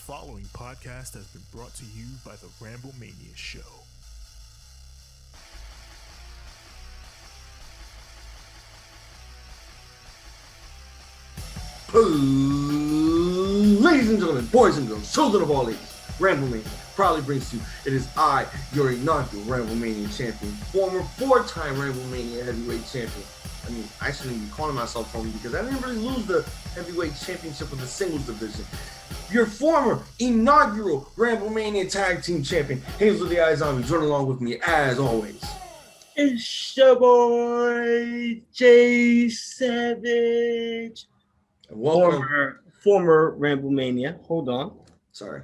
following podcast has been brought to you by the Ramblemania Show. Ladies and gentlemen, boys and girls, children of all ages, Ramblemania proudly brings to you, it is I, your inaugural Ramblemania champion, former four-time Ramblemania heavyweight champion. I mean, I shouldn't be calling myself former because I didn't really lose the heavyweight championship of the singles division. Your former inaugural Ramblemania tag team champion, Hazel the Eye Zombie, join along with me as always. It's your boy, Jay Savage. And welcome. Former Ramblemania. Hold on. Sorry.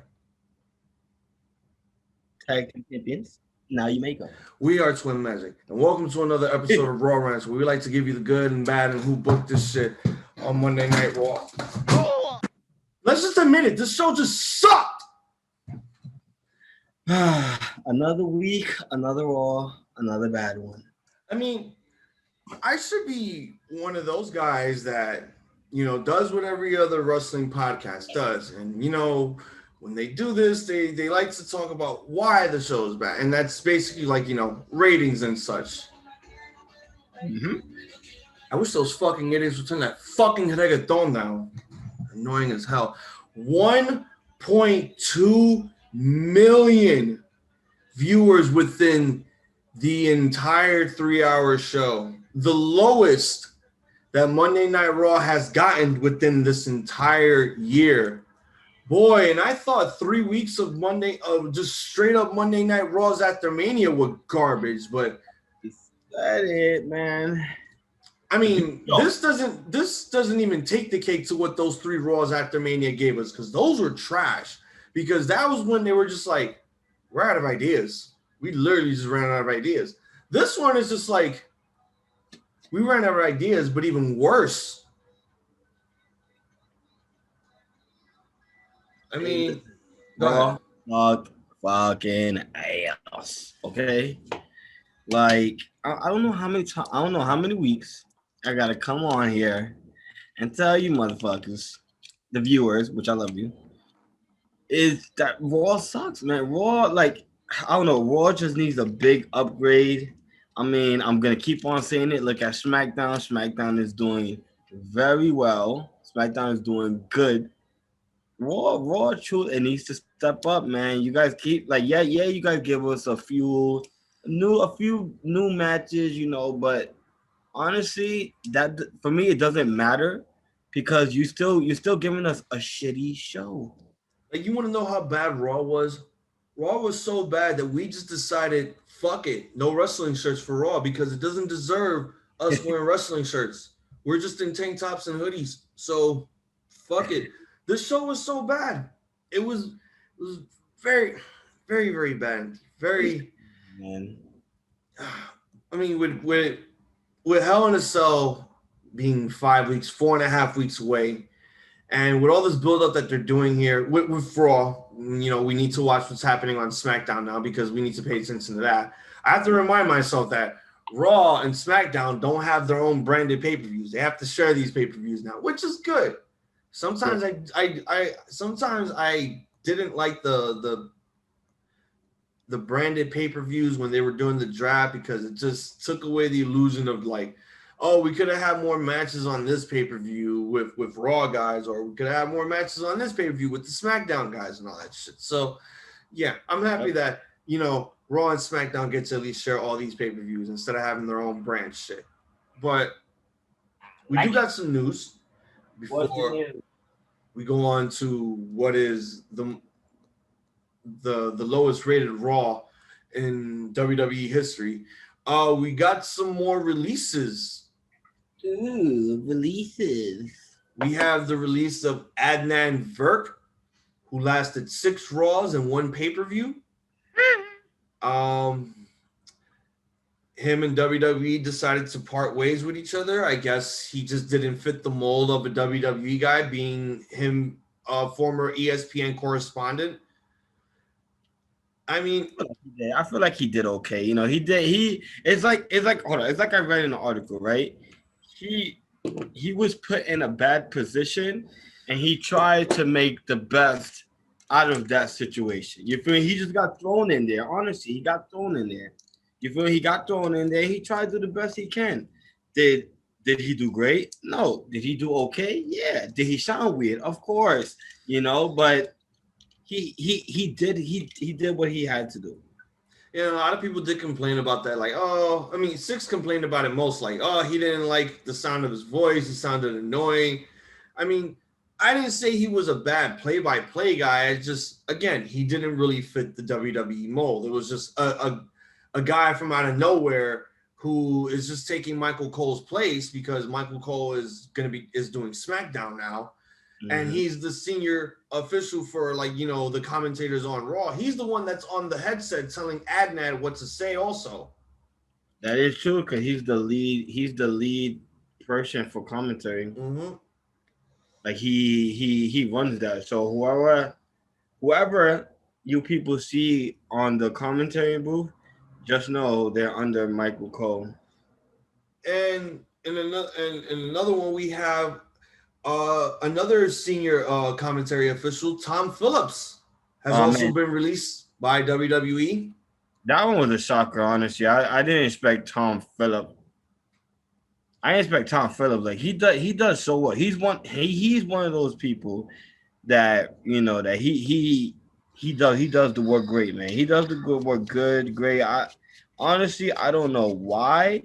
Tag team champions. Now you may go. We are Twin Magic, and welcome to another episode of Raw Rantz, where we like to give you the good and bad and who booked this shit on Monday Night Raw. Let's just admit it, this show just sucked. Another week, another Raw, another bad one. I mean, I should be one of those guys that, you know, does what every other wrestling podcast does. And, you know, when they do this, they like to talk about why the show is bad. And that's basically like, you know, ratings and such. Mm-hmm. I wish those fucking idiots would turn that fucking reggaeton down. Annoying as hell. 1.2 million viewers within the entire 3-hour show. The lowest that Monday Night Raw has gotten within this entire year. Boy, and I thought 3 weeks of just straight up Monday Night Raws after Mania were garbage, but Is that it, man? I mean, this doesn't even take the cake to what those 3 Raws after Mania gave us, because those were trash. Because that was when they were just like, we're out of ideas. We literally just ran out of ideas. This one is just like, we ran out of ideas, but even worse. I mean, Raw, fucking ass. Okay, like I don't know how many times, I don't know how many weeks I gotta come on here and tell you motherfuckers, the viewers, which I love you, is that Raw sucks, man. Raw, like, I don't know, Raw just needs a big upgrade. I mean, I'm gonna keep on saying it. Look at SmackDown. SmackDown is doing very well. SmackDown is doing good. Raw, truth, it needs to step up, man. You guys keep you guys give us a few new matches, you know, but honestly, that for me it doesn't matter because you're still giving us a shitty show. like, you want to know how bad Raw was? Raw was so bad that we just decided, fuck it, no wrestling shirts for Raw because it doesn't deserve us wearing wrestling shirts. We're just in tank tops and hoodies, so fuck it. This show was so bad. It was very, very, very bad. Very, Man. I mean, with Hell in a Cell being 5 weeks, 4.5 weeks away, and with all this buildup that they're doing here with Raw, you know, we need to watch what's happening on SmackDown now because we need to pay attention to that. I have to remind myself that Raw and SmackDown don't have their own branded pay-per-views. They have to share these pay-per-views now, which is good. Sometimes I didn't like the branded pay-per-views when they were doing the draft because it just took away the illusion of like, oh, we could have had more matches on this pay-per-view with Raw guys, or we could have had more matches on this pay-per-view with the SmackDown guys and all that shit. So yeah, I'm happy that, you know, Raw and SmackDown get to at least share all these pay-per-views instead of having their own brand shit. But we do got some news before we go on to what is the lowest rated Raw in WWE history. We got some more releases. Ooh, releases. We have the release of Adnan Virk, who lasted 6 Raws and 1 pay-per-view. Him and WWE decided to part ways with each other. I guess he just didn't fit the mold of a WWE guy, being him a former ESPN correspondent. I mean, I feel like he did okay. You know, it's like hold on, it's like I read in an article, right? He was put in a bad position and he tried to make the best out of that situation. You feel me? He just got thrown in there. Honestly, he got thrown in there. You feel me? He got thrown in there. He tried to do the best he can. Did he do great? No. Did he do okay? Yeah. Did he sound weird? Of course. But he did what he had to do. Yeah, a lot of people did complain about that. Like, oh, I mean, Six complained about it most. Like, oh, he didn't like the sound of his voice. He sounded annoying. I mean, I didn't say he was a bad play-by-play guy. I just, again, he didn't really fit the WWE mold. It was just a guy from out of nowhere who is just taking Michael Cole's place because Michael Cole is doing SmackDown now. And he's the senior official for the commentators on Raw. He's the one that's on the headset telling Adnan what to say also. That is true because he's the lead person for commentary. Mm-hmm. Like he runs that. So whoever you people see on the commentary booth, just know they're under Michael Cole. And in another one we have another senior commentary official, Tom Phillips, has also been released by WWE. That one was a shocker, honestly. I didn't expect Tom Phillips. I didn't expect Tom Phillips. Like he does so well. He's one of those people that that he does the work great, man. He does the good work great. Honestly, I don't know why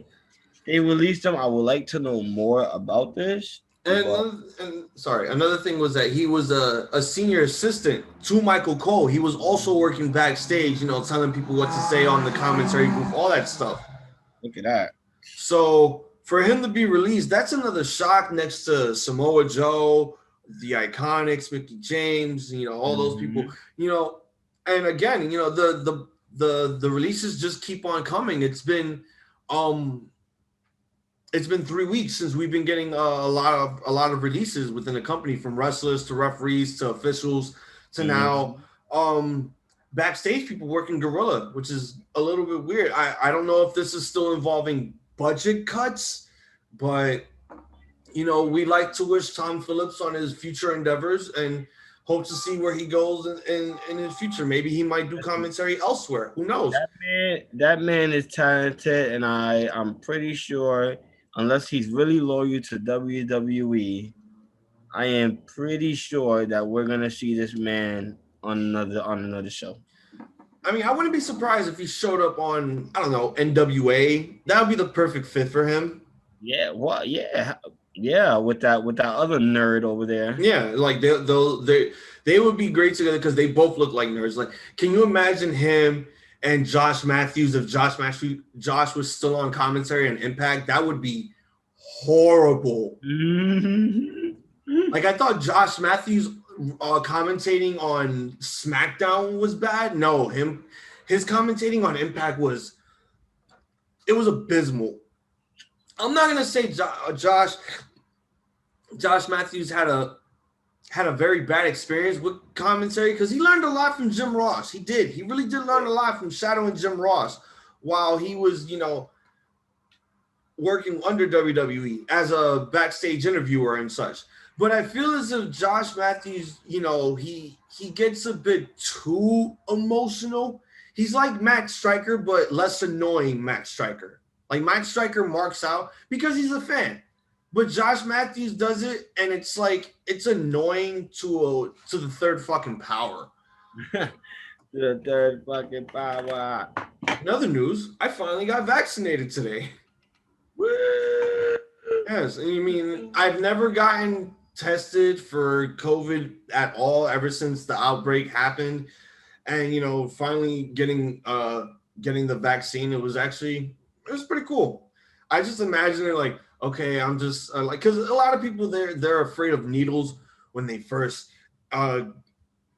they released him. I would like to know more about this. Another thing was that he was a senior assistant to Michael Cole. He was also working backstage, telling people what to say on the commentary booth, all that stuff. Look at that. So for him to be released, that's another shock next to Samoa Joe, the Iconics, Mickey James, all those people, and again, the releases just keep on coming. It's been 3 weeks since we've been getting a lot of releases within the company, from wrestlers to referees to officials to now backstage people working guerrilla, which is a little bit weird. I don't know if this is still involving budget cuts, but we like to wish Tom Phillips on his future endeavors and hope to see where he goes in his future. Maybe he might do commentary elsewhere. Who knows? That man is talented, and I'm pretty sure, unless he's really loyal to WWE, I am pretty sure that we're gonna see this man on another show. I mean, I wouldn't be surprised if he showed up on, I don't know, NWA. That would be the perfect fit for him. Yeah, well, yeah, with that other nerd over there. Yeah, like they would be great together because they both look like nerds. Like, can you imagine him and Josh Matthews if Josh was still on commentary and Impact? That would be horrible. Like, I thought Josh Matthews commentating on SmackDown was bad. No, his commentating on Impact was abysmal. I'm not gonna say Josh Matthews had a very bad experience with commentary because he learned a lot from Jim Ross. He did. He really did learn a lot from shadowing Jim Ross while he was, working under WWE as a backstage interviewer and such. But I feel as if Josh Matthews, he gets a bit too emotional. He's like Max Striker, but less annoying Max Striker. Like, Max Striker marks out because he's a fan. But Josh Matthews does it, and it's like it's annoying to the third fucking power. The third fucking power. In other news, I finally got vaccinated today. Woo! Yes, I mean, I've never gotten tested for COVID at all ever since the outbreak happened, and finally getting the vaccine, it was pretty cool. I just imagine it like, okay, I'm just because a lot of people they're afraid of needles when they first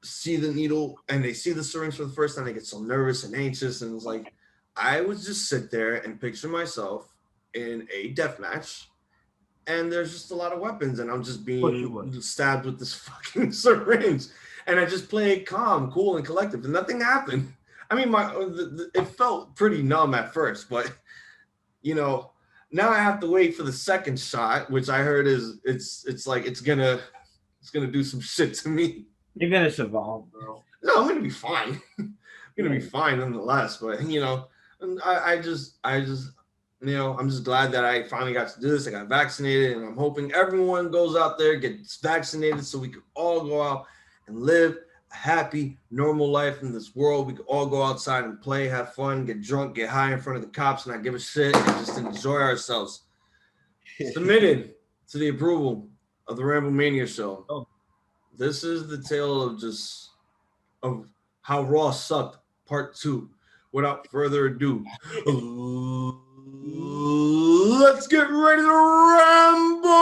see the needle and they see the syringe for the first time. They get so nervous and anxious, and it's like I would just sit there and picture myself in a death match, and there's just a lot of weapons, and I'm just being stabbed with this fucking syringe, and I just play it calm, cool, and collective, and nothing happened. I mean, it felt pretty numb at first, but now I have to wait for the second shot, which I heard it's gonna do some shit to me. You're gonna survive, bro. No, I'm gonna be fine. I'm gonna be fine nonetheless. But I just I'm just glad that I finally got to do this. I got vaccinated, and I'm hoping everyone goes out there, gets vaccinated, so we can all go out and live a happy, normal life in this world. We can all go outside and play, have fun, get drunk, get high in front of the cops, not give a shit, and just enjoy ourselves. Submitted to the approval of the Ramblemania show. Oh. This is the tale of how Raw sucked, part 2. Without further ado, let's get ready to ramble!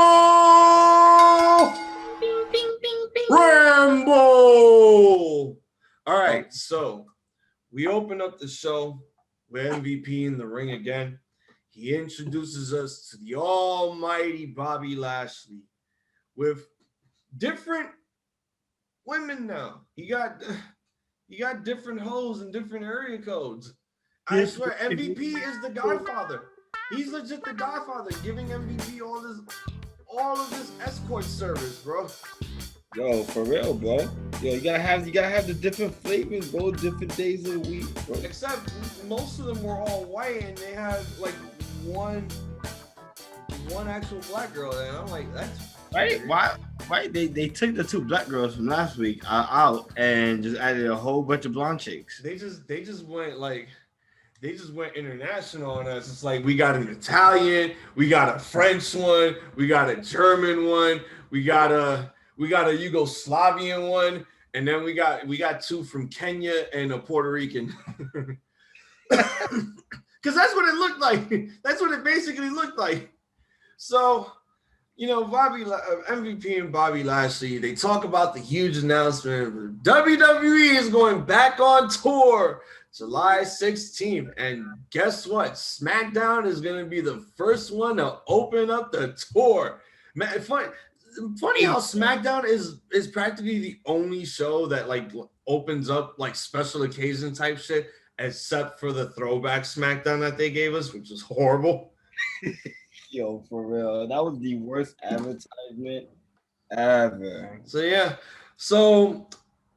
Ramble! All right, so we open up the show with MVP in the ring again. He introduces us to the almighty Bobby Lashley with different women now. You got different hoes and different area codes. I swear, MVP is the Godfather. He's legit the Godfather, giving MVP all of this escort service, bro. Yo, for real, bro. Yo, you gotta have the different flavors, bro. Different days of the week, bro. Except most of them were all white, and they had like one actual black girl. And I'm like, that's right. weird. Why? Right? They took the 2 black girls from last week out and just added a whole bunch of blonde chicks. They just went international on us. It's like we got an Italian, we got a French one, we got a German one, we got a Yugoslavian one, and then we got 2 from Kenya and a Puerto Rican. Because that's what it looked like. That's what it basically looked like. So, MVP and Bobby Lashley, they talk about the huge announcement. WWE is going back on tour July 16th. And guess what? SmackDown is going to be the first one to open up the tour. Man, funny how SmackDown is practically the only show that like opens up like special occasion type shit, except for the throwback SmackDown that they gave us, which was horrible. Yo, for real, that was the worst advertisement ever. So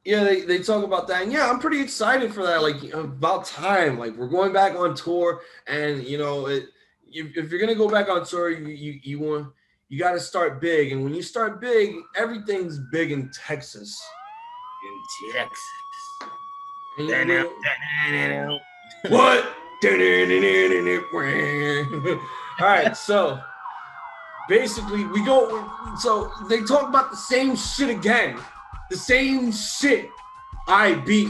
they talk about that, and I'm pretty excited for that. Like, about time. Like, we're going back on tour, and if you're gonna go back on tour, you got to start big, and when you start big, everything's big in Texas. What? All right, so basically so they talk about the same shit again. The same shit. I beat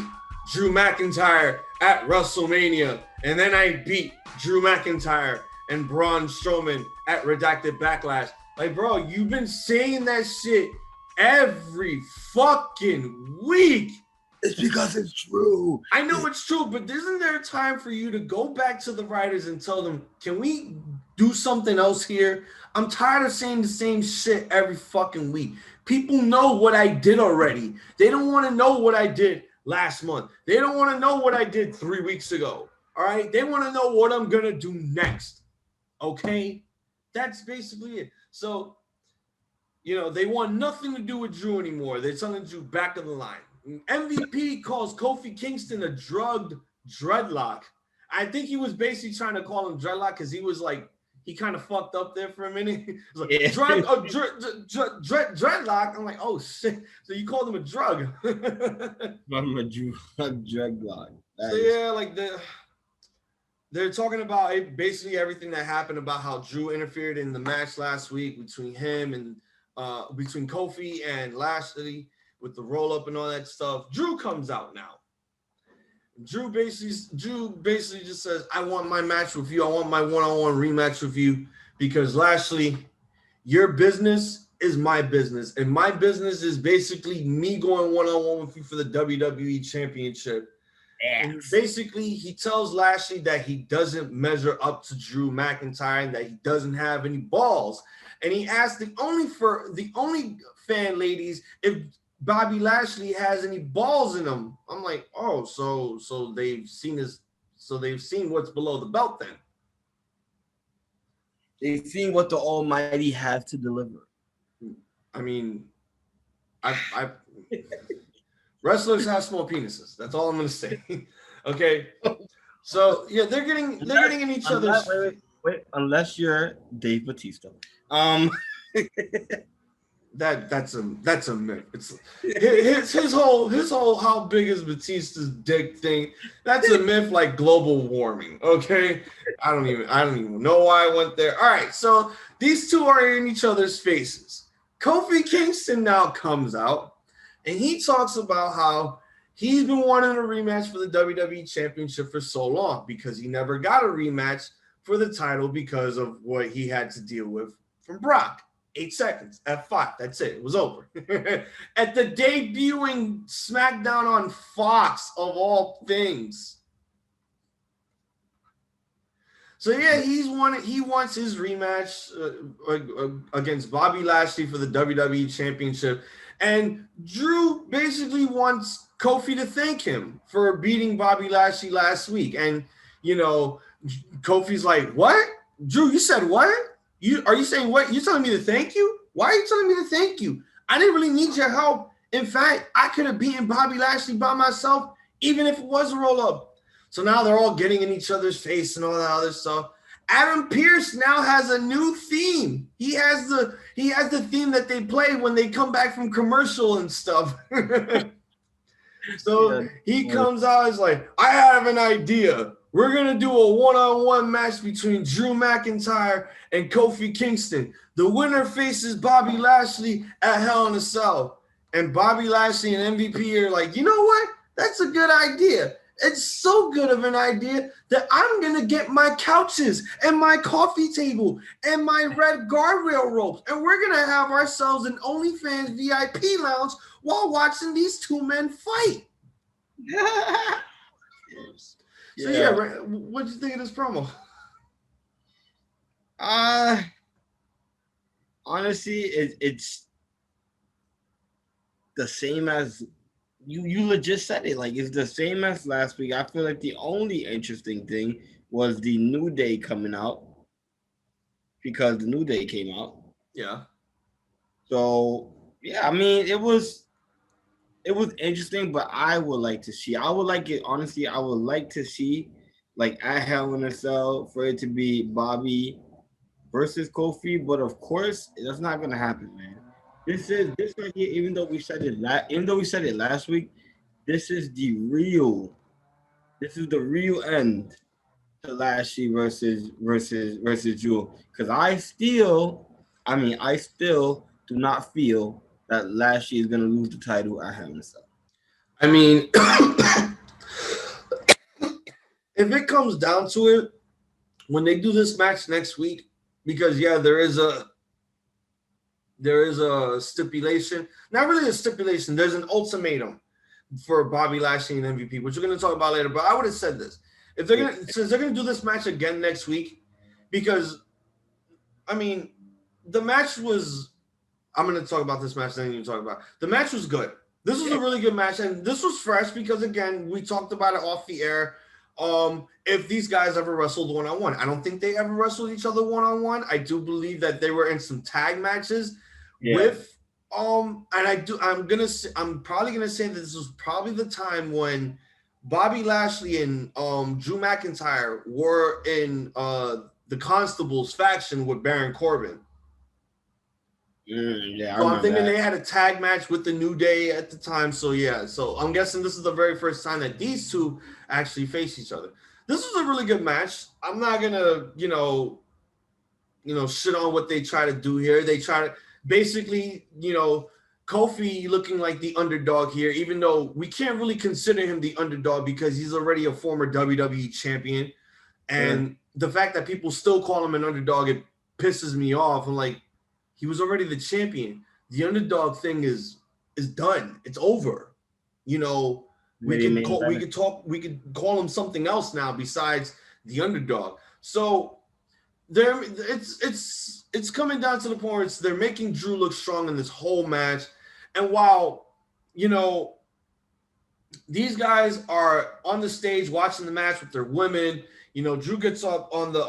Drew McIntyre at WrestleMania, and then I beat Drew McIntyre and Braun Strowman at Redacted Backlash. Like, bro, you've been saying that shit every fucking week. It's because it's true. I know it's true, but isn't there a time for you to go back to the writers and tell them, can we do something else here? I'm tired of saying the same shit every fucking week. People know what I did already. They don't want to know what I did last month. They don't want to know what I did 3 weeks ago. All right? They want to know what I'm going to do next. Okay? That's basically it. So, they want nothing to do with Drew anymore. They're telling Drew back of the line. MVP calls Kofi Kingston a drugged dreadlock. I think he was basically trying to call him dreadlock because he was like, he kind of fucked up there for a minute. He was like, dreadlock. I'm like, oh shit. So you called him a drug. I'm a dreadlock. They're talking about basically everything that happened about how Drew interfered in the match last week between him and between Kofi and Lashley with the roll up and all that stuff. Drew comes out now. Drew basically just says, I want my match with you. I want my one-on-one rematch with you because Lashley, your business is my business. And my business is basically me going one-on-one with you for the WWE Championship. Yes. And basically, he tells Lashley that he doesn't measure up to Drew McIntyre and that he doesn't have any balls. And he asked the only fan ladies if Bobby Lashley has any balls in him. I'm like, oh, so they've seen what's below the belt then. They've seen what the Almighty has to deliver. I mean, I Wrestlers have small penises. That's all I'm gonna say. Okay. So yeah, they're getting in each other's. Wait, unless you're Dave Bautista. That's a myth. It's his whole how big is Batista's dick thing. That's a myth like global warming. Okay, I don't even know why I went there. All right, so these two are in each other's faces. Kofi Kingston now comes out and he talks about how he's been wanting a rematch for the WWE Championship for so long because he never got a rematch for the title because of what he had to deal with from Brock. 8 seconds, F5. That's it. It was over. At the debuting SmackDown on Fox, of all things. So yeah, he wants his rematch against Bobby Lashley for the WWE Championship, and Drew basically wants Kofi to thank him for beating Bobby Lashley last week. And Kofi's like, "What? Drew, you said what? Are you saying what? You telling me to thank you? Why are you telling me to thank you? I didn't really need your help. In fact, I could have beaten Bobby Lashley by myself, even if it was a roll-up." So now they're all getting in each other's face and all that other stuff. Adam Pearce now has a new theme. He has the theme that they play when they come back from commercial and stuff. So he comes out as like, "I have an idea. We're going to do a one-on-one match between Drew McIntyre and Kofi Kingston. The winner faces Bobby Lashley at Hell in a Cell." And Bobby Lashley and MVP are like, "You know what? That's a good idea. It's so good of an idea that I'm going to get my couches and my coffee table and my red guardrail ropes, and we're going to have ourselves an OnlyFans VIP lounge while watching these two men fight." So yeah, what did you think of this promo? Honestly, it's the same as you legit said it. Like, it's the same as last week. I feel like the only interesting thing was the New Day coming out because the New Day came out. Yeah. So yeah, I mean, it was interesting, but I would like to see. I would like to see like at Hell in a Cell for it to be Bobby versus Kofi, but of course that's not gonna happen, man. This right here, even though we said it last week, this is the real end to Lashley versus Drew. Because I still do not feel that Lashley is gonna lose the title at Hell in a Cell. I mean, if it comes down to it, when they do this match next week, because yeah, there is a stipulation, not really a stipulation. There's an ultimatum for Bobby Lashley and MVP, which we're going to talk about later. But I would have said this: since they're going to do this match again next week, because I mean, the match was. I'm going to talk about this match. Then you talk about the match was good. This was a really good match, and this was fresh because again, we talked about it off the air. If these guys ever wrestled one-on-one, I don't think they ever wrestled each other one-on-one. I do believe that they were in some tag matches with and I'm probably gonna say that this was probably the time when Bobby Lashley and Drew McIntyre were in the Constables faction with Baron Corbin. So I'm thinking they had a tag match with the New Day at the time. So yeah, so I'm guessing this is the very first time that these two actually face each other. This was a really good match. I'm not gonna, shit on what they try to do here. They try to basically, Kofi looking like the underdog here, even though we can't really consider him the underdog because he's already a former WWE champion. And the fact that people still call him an underdog, it pisses me off. I'm like, he was already the champion. The underdog thing is done. It's over. We could call him something else now besides the underdog. So it's coming down to the point where they're making Drew look strong in this whole match. And while these guys are on the stage watching the match with their women, Drew gets up on the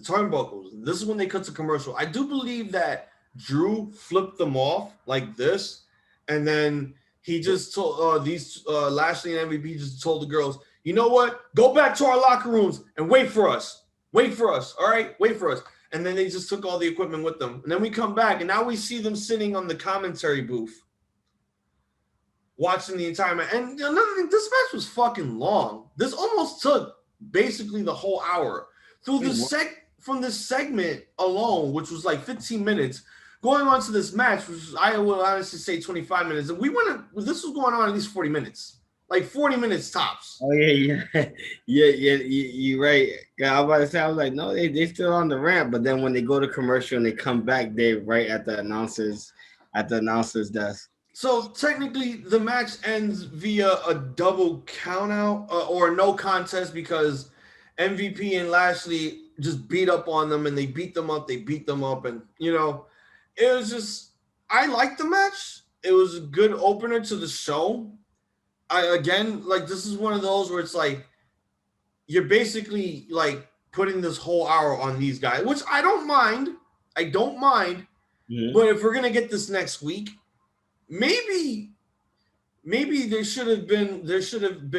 turnbuckles. This is when they cut to commercial. I do believe that Drew flipped them off like this, and then he just told Lashley and MVP just told the girls, you know what? Go back to our locker rooms and wait for us. Wait for us. All right, wait for us. And then they just took all the equipment with them. And then we come back, and now we see them sitting on the commentary booth, watching the entire match. And another thing, this match was fucking long. This almost took basically the whole hour. From this segment alone, which was like 15 minutes, going on to this match, which I will honestly say 25 minutes. This was going on at least 40 minutes. Like 40 minutes tops. Oh yeah. You're right. I was about to say, I was like, no, they still on the ramp, but then when they go to commercial and they come back, they're right at the announcer's desk. So technically, the match ends via a double countout or no contest because MVP and Lashley just beat up on them, and they beat them up, and it was just, I liked the match. It was a good opener to the show. This is one of those where it's like you're basically like putting this whole hour on these guys, which I don't mind. Mm-hmm. But if we're gonna get this next week, maybe there should have been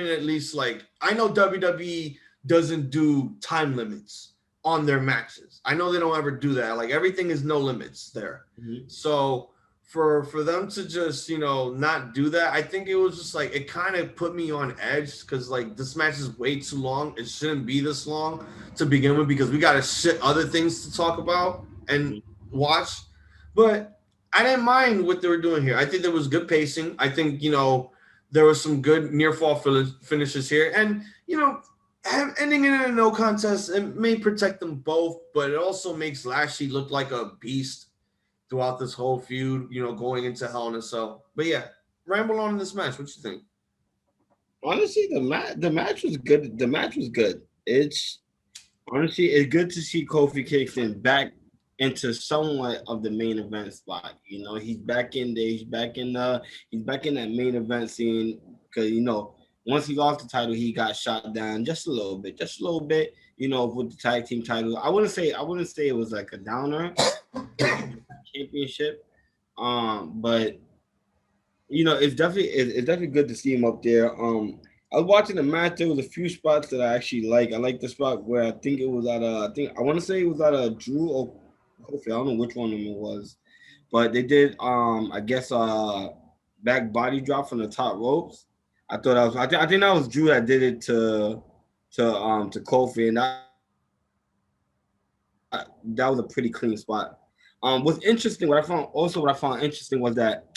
at least, like, I know WWE doesn't do time limits on their matches. I know they don't ever do that. Like, everything is no limits there. Mm-hmm. So for them to just, not do that, I think it was just like, it kind of put me on edge because, like, this match is way too long. It shouldn't be this long to begin with because we got other things to talk about and watch. But I didn't mind what they were doing here. I think there was good pacing. I think, there was some good near-fall finishes here. And, ending in a no contest, it may protect them both, but it also makes Lashley look like a beast throughout this whole feud, going into Hell in a Cell. But yeah, ramble on in this match. What you think? Honestly, the match was good. The match was good. It's good to see Kofi Kingston back into somewhat of the main event spot. He's back in there. He's back in that main event scene because once he lost the title, he got shot down just a little bit, with the tag team title. I wouldn't say it was like a downer championship. But it's definitely good to see him up there. I was watching the match. There was a few spots that I actually like. I like the spot where I think it was I want to say it was at a Drew or Kofi. I don't know which one of them it was, but they did I guess back body drop from the top ropes. I think that was Drew that did it to Kofi, and that was a pretty clean spot. What I found interesting was that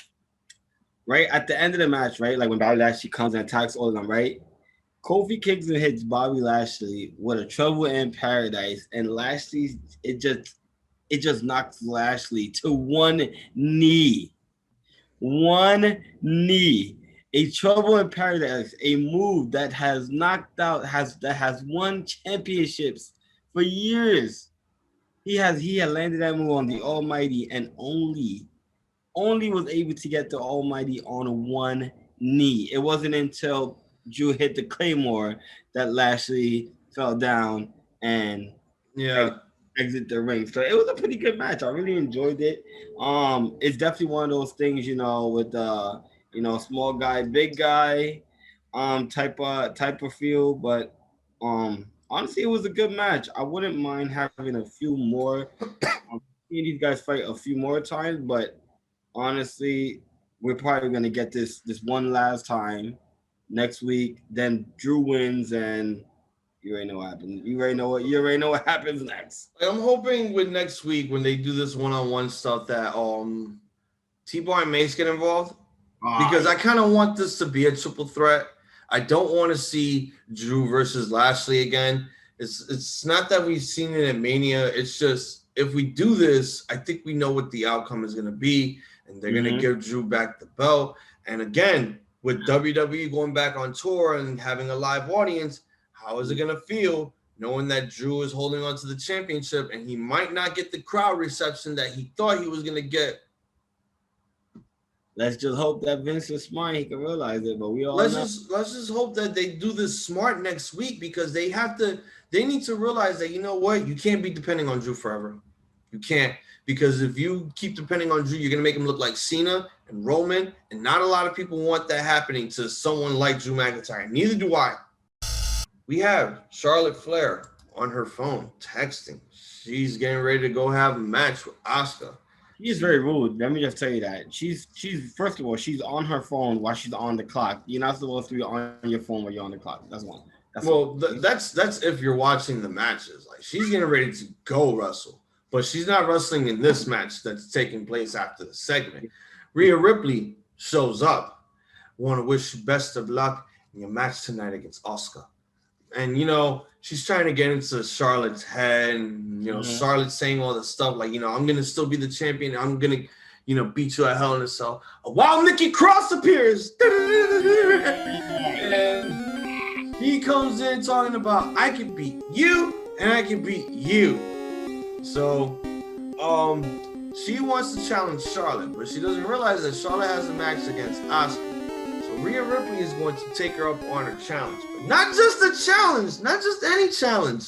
right at the end of the match, right, like when Bobby Lashley comes and attacks all of them, right, Kofi Kingston hits Bobby Lashley with a Trouble in Paradise, and Lashley it just knocks Lashley to one knee. A Trouble in Paradise, a move that has won championships for years. He had landed that move on the Almighty and only was able to get the Almighty on one knee. It wasn't until Drew hit the Claymore that Lashley fell down and exit the ring. So it was a pretty good match. I really enjoyed it. It's definitely one of those things, with small guy, big guy, type of feel. But honestly, it was a good match. I wouldn't mind having a few more. Seeing these guys fight a few more times, but honestly, we're probably gonna get this one last time next week. Then Drew wins, and you already know what happens. You already know what happens next. I'm hoping with next week when they do this one-on-one stuff that T-Bar and Mace get involved. Because I kind of want this to be a triple threat. I don't want to see Drew versus Lashley again. It's not that we've seen it at Mania. It's just if we do this, I think we know what the outcome is going to be, and they're going to give Drew back the belt. And again, with WWE going back on tour and having a live audience, how is it going to feel knowing that Drew is holding on to the championship and he might not get the crowd reception that he thought he was going to get? Let's just hope that Vince is smart. He can realize it, but let's just hope that they do this smart next week because they need to realize that, you can't be depending on Drew forever. You can't, because if you keep depending on Drew, you're gonna make him look like Cena and Roman, and not a lot of people want that happening to someone like Drew McIntyre. Neither do I. We have Charlotte Flair on her phone texting. She's getting ready to go have a match with Asuka. She is very rude. Let me just tell you that. She's first of all, she's on her phone while she's on the clock. You're not supposed to be on your phone while you're on the clock. That's one. That's if you're watching the matches. Like, she's getting ready to go wrestle, but she's not wrestling in this match that's taking place after the segment. Rhea Ripley shows up. Want to wish you best of luck in your match tonight against Asuka. And, you know, she's trying to get into Charlotte's head, and, you know, Charlotte saying all this stuff like, you know, I'm going to still be the champion. I'm going to, you know, beat you at Hell in a Cell. While Nikki Cross appears. And he comes in talking about, I can beat you and I can beat you. So, she wants to challenge Charlotte, but she doesn't realize that Charlotte has a match against Asuka. So Rhea Ripley is going to take her up on her challenge. But not just a challenge, not just any challenge.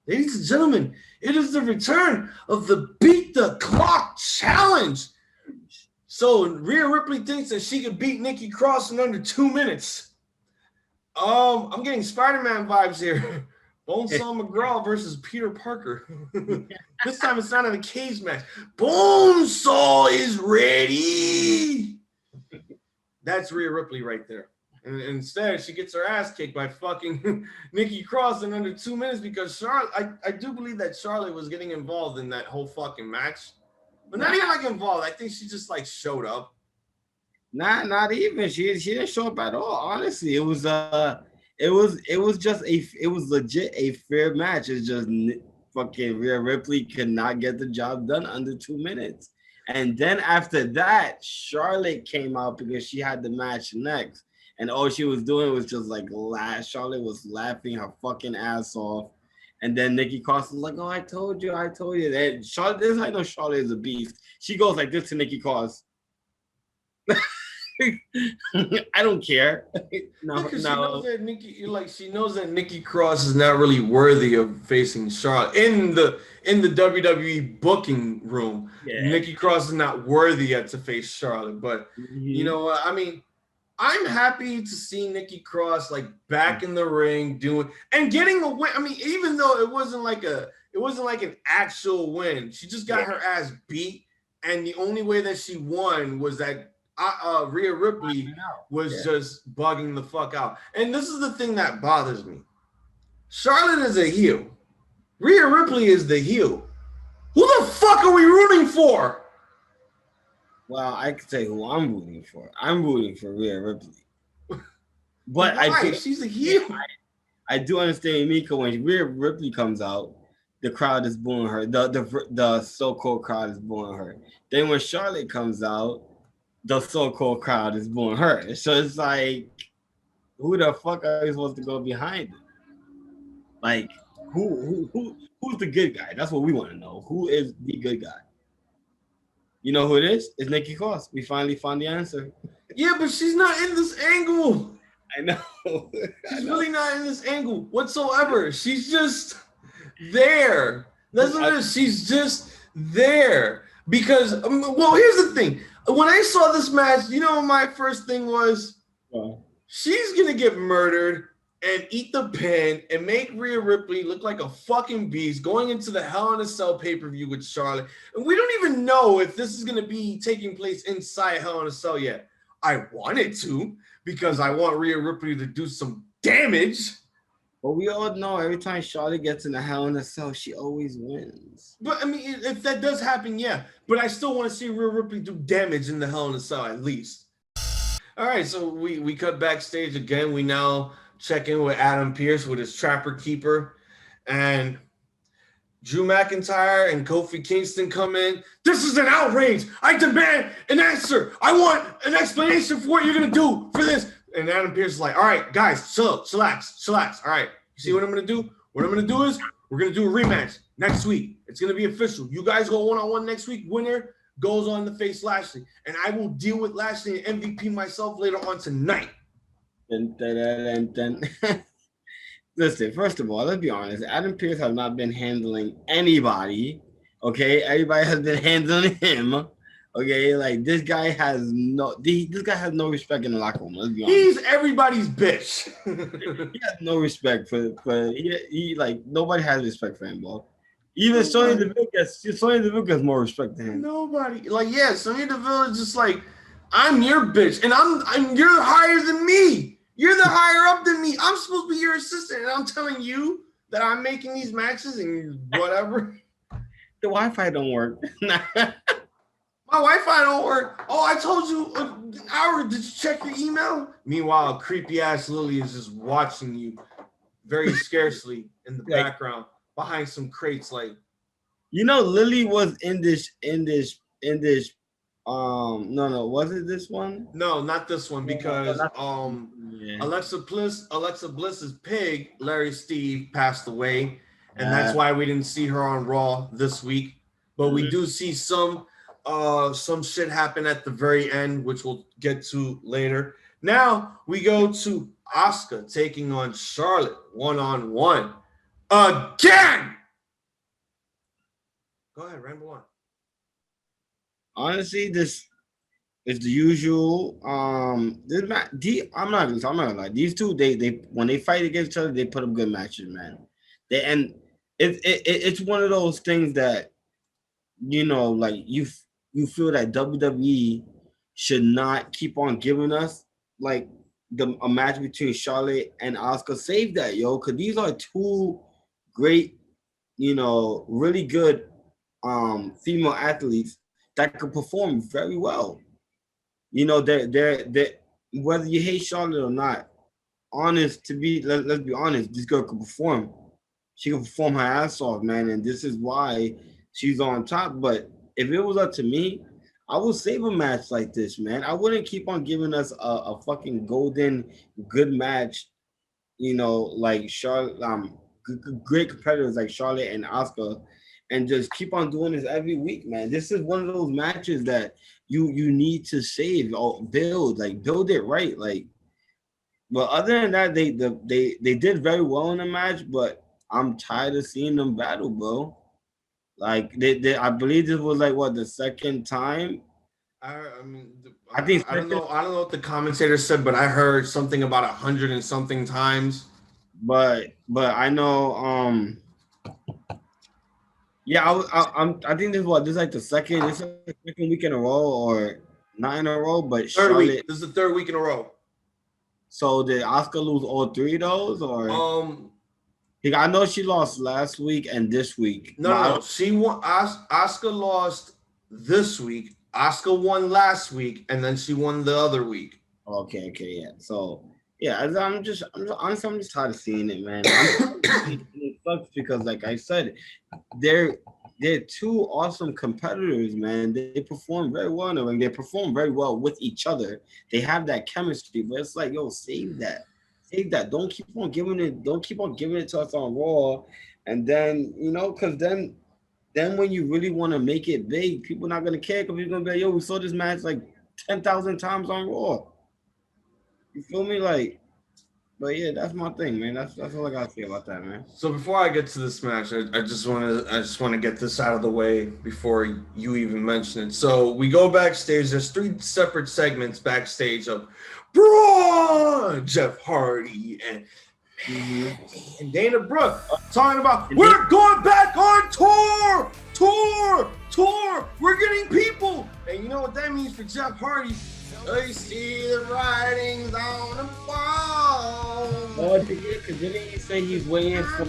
Ladies and gentlemen, it is the return of the Beat the Clock challenge. So Rhea Ripley thinks that she could beat Nikki Cross in under 2 minutes. I'm getting Spider-Man vibes here. Bonesaw McGraw versus Peter Parker. This time it's not in a cage match. Bonesaw is ready. That's Rhea Ripley right there. And instead, she gets her ass kicked by fucking Nikki Cross in under 2 minutes because Charlotte, I do believe that Charlotte was getting involved in that whole fucking match. But not even like involved. I think she just like showed up. Not even. She didn't show up at all. Honestly, it was legit a fair match. It's just fucking Rhea Ripley could not get the job done under 2 minutes. And then after that, Charlotte came out because she had the match next. And all she was doing was just like Charlotte was laughing her fucking ass off. And then Nikki Cross was like, oh, I told you. And Charlotte, this is how I know Charlotte is a beast. She goes like this to Nikki Cross. I don't care. No. She knows that she knows that Nikki Cross is not really worthy of facing Charlotte in the WWE booking room. Yeah. Nikki Cross is not worthy yet to face Charlotte, but you know, I mean, I'm happy to see Nikki Cross like back in the ring doing and getting a win. I mean, even though it wasn't like an actual win, she just got her ass beat, and the only way that she won was that Rhea Ripley was just bugging the fuck out. And this is the thing that bothers me. Charlotte is a heel. Rhea Ripley is the heel. Who the fuck are we rooting for? Well, I can tell you who I'm rooting for. I'm rooting for Rhea Ripley. But why? She's a heel. I do understand Mika when Rhea Ripley comes out, the crowd is booing her. The so-called crowd is booing her. Then when Charlotte comes out, the so-called crowd is booing her. So it's like, who the fuck are you supposed to go behind it? Like, who's the good guy? That's what we want to know. Who is the good guy? You know who it is? It's Nikki Cross. We finally found the answer. Yeah, but she's not in this angle. I know. She's really not in this angle whatsoever. She's just there. That's what it is. She's just there. Because, well, here's the thing. When I saw this match, you know what my first thing was? She's going to get murdered and eat the pin and make Rhea Ripley look like a fucking beast going into the Hell in a Cell pay-per-view with Charlotte. And we don't even know if this is going to be taking place inside Hell in a Cell yet. I want it to because I want Rhea Ripley to do some damage. But we all know every time Charlotte gets in the Hell in a Cell, she always wins. But, I mean, if that does happen, yeah. But I still want to see Rhea Ripley do damage in the Hell in a Cell at least. All right, so we cut backstage again. We now check in with Adam Pearce with his Trapper Keeper. And Drew McIntyre and Kofi Kingston come in. This is an outrage. I demand an answer. I want an explanation for what you're going to do for this. And Adam Pearce is like, all right, guys, chillax. All right, you see what I'm going to do? What I'm going to do is we're going to do a rematch next week. It's going to be official. You guys go one-on-one next week. Winner goes on to face Lashley. And I will deal with Lashley and MVP myself later on tonight. Listen, first of all, let's be honest. Adam Pearce has not been handling anybody Okay, everybody has been handling him. Okay, like this guy has no respect in the locker room. Let's be honest. He's everybody's bitch. He has no respect for he like nobody has respect for him, bro. Even Sonya Deville gets more respect than him. Nobody. Like, yeah, Sonya Deville is just like, I'm your bitch, and you're higher than me. You're the higher up than me. I'm supposed to be your assistant, and I'm telling you that I'm making these matches and whatever. The Wi-Fi don't work. My Wi-Fi don't work. Oh, I told you an hour. Did you check your email? Meanwhile, creepy ass Lily is just watching you very scarcely in the background behind some crates. Like, you know, Lily was in this. No, was it this one? no, not this one because Alexa Bliss's pig, Larry Steve, passed away, and that's why we didn't see her on Raw this week. But we do see some shit happen at the very end, which we'll get to later. Now we go to Asuka taking on Charlotte 1-on-1 again. Go ahead, ramble on. Honestly, this is the usual. I'm not gonna lie. These two, they when they fight against each other, they put up good matches, man. It's one of those things that, you know, like you feel that WWE should not keep on giving us like a match between Charlotte and Asuka. Save that, yo, because these are two great, you know, really good female athletes that could perform very well. You know, they're whether you hate Charlotte or not, let's be honest, this girl can perform. She can perform her ass off, man, and this is why she's on top. But if it was up to me, I would save a match like this, man. I wouldn't keep on giving us a fucking golden good match, you know, like Charlotte, great competitors like Charlotte and Asuka, and just keep on doing this every week, man. This is one of those matches that you need to save or build it right, like. But other than that, they did very well in the match, but I'm tired of seeing them battle, bro. Like I believe this was like what the second time. I mean, I don't know. I don't know what the commentator said, but I heard something about 100 and something times. But I know. Yeah, I think this is like the second. This is the second week in a row, or not in a row, but third week. This is the third week in a row. So did Asuka lose all three of those, or? I know she lost last week and this week. No. She won. Asuka lost this week. Asuka won last week, and then she won the other week. Okay, yeah. So yeah, I'm just tired of seeing it, man. It sucks because, like I said, they're two awesome competitors, man. They perform very well in the ring. They perform very well with each other. They have that chemistry, but it's like, yo, save that. Don't keep on giving it to us on Raw, and then, you know, because then when you really want to make it big, people are not gonna care, because you're gonna be like, yo, we saw this match like 10,000 times on Raw. You feel me? Like, but yeah, that's my thing, man. That's all I gotta say about that, man. So before I get to this match, I just want to get this out of the way before you even mention it. So we go backstage. There's 3 separate segments backstage of Braun, Jeff Hardy, and Dana Brooke talking about we're going back on tour. We're getting people, and you know what that means for Jeff Hardy. I see the writings on the wall. Oh, because didn't he say he's waiting for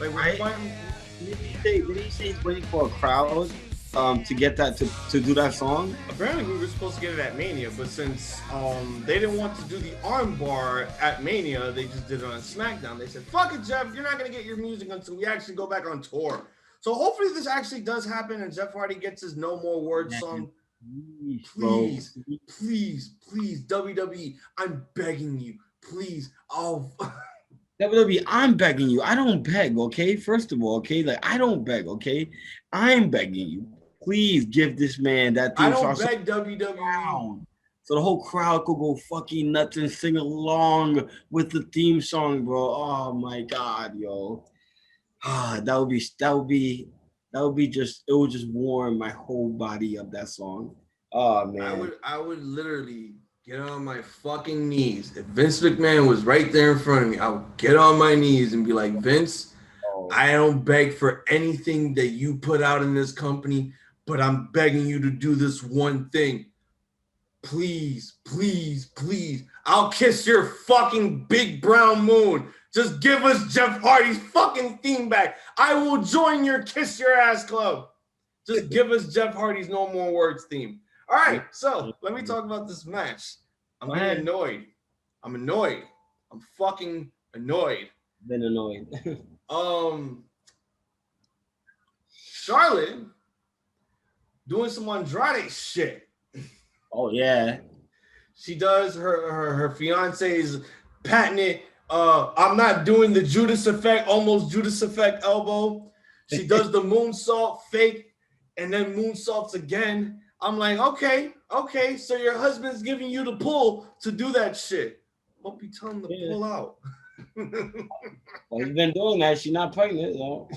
did he say he's waiting for a crowd to get that to do that song? Apparently we were supposed to get it at Mania, but since they didn't want to do the armbar at Mania, they just did it on SmackDown. They said, fuck it, Jeff, you're not gonna get your music until we actually go back on tour. So hopefully this actually does happen and Jeff Hardy gets his No More Words song. Please, WWE, I'm begging you, please. Oh, WWE, I'm begging you. I don't beg, okay? First of all, okay, like I don't beg, okay? I'm begging you. Please give this man that theme song. I don't beg WWE. So the whole crowd could go fucking nuts and sing along with the theme song, bro. Oh my God, yo. that would be just it would just warm my whole body up, that song. Oh man. I would literally get on my fucking knees. If Vince McMahon was right there in front of me, I would get on my knees and be like, Vince, Oh, I don't beg for anything that you put out in this company, but I'm begging you to do this one thing. Please, please, please. I'll kiss your fucking big brown moon. Just give us Jeff Hardy's fucking theme back. I will join your kiss your ass club. Just give us Jeff Hardy's No More Words theme. All right, so let me talk about this match. I'm getting annoyed. I'm annoyed. I'm fucking annoyed. Been annoyed. Charlotte doing some Andrade shit. Oh yeah. She does her fiance's patented I'm not doing the Judas effect, almost Judas effect elbow. She does the moonsault fake and then moonsaults again. I'm like, okay, so your husband's giving you the pull to do that shit. Hope you tell him to pull out. Well, he's been doing that. She's not pregnant, though.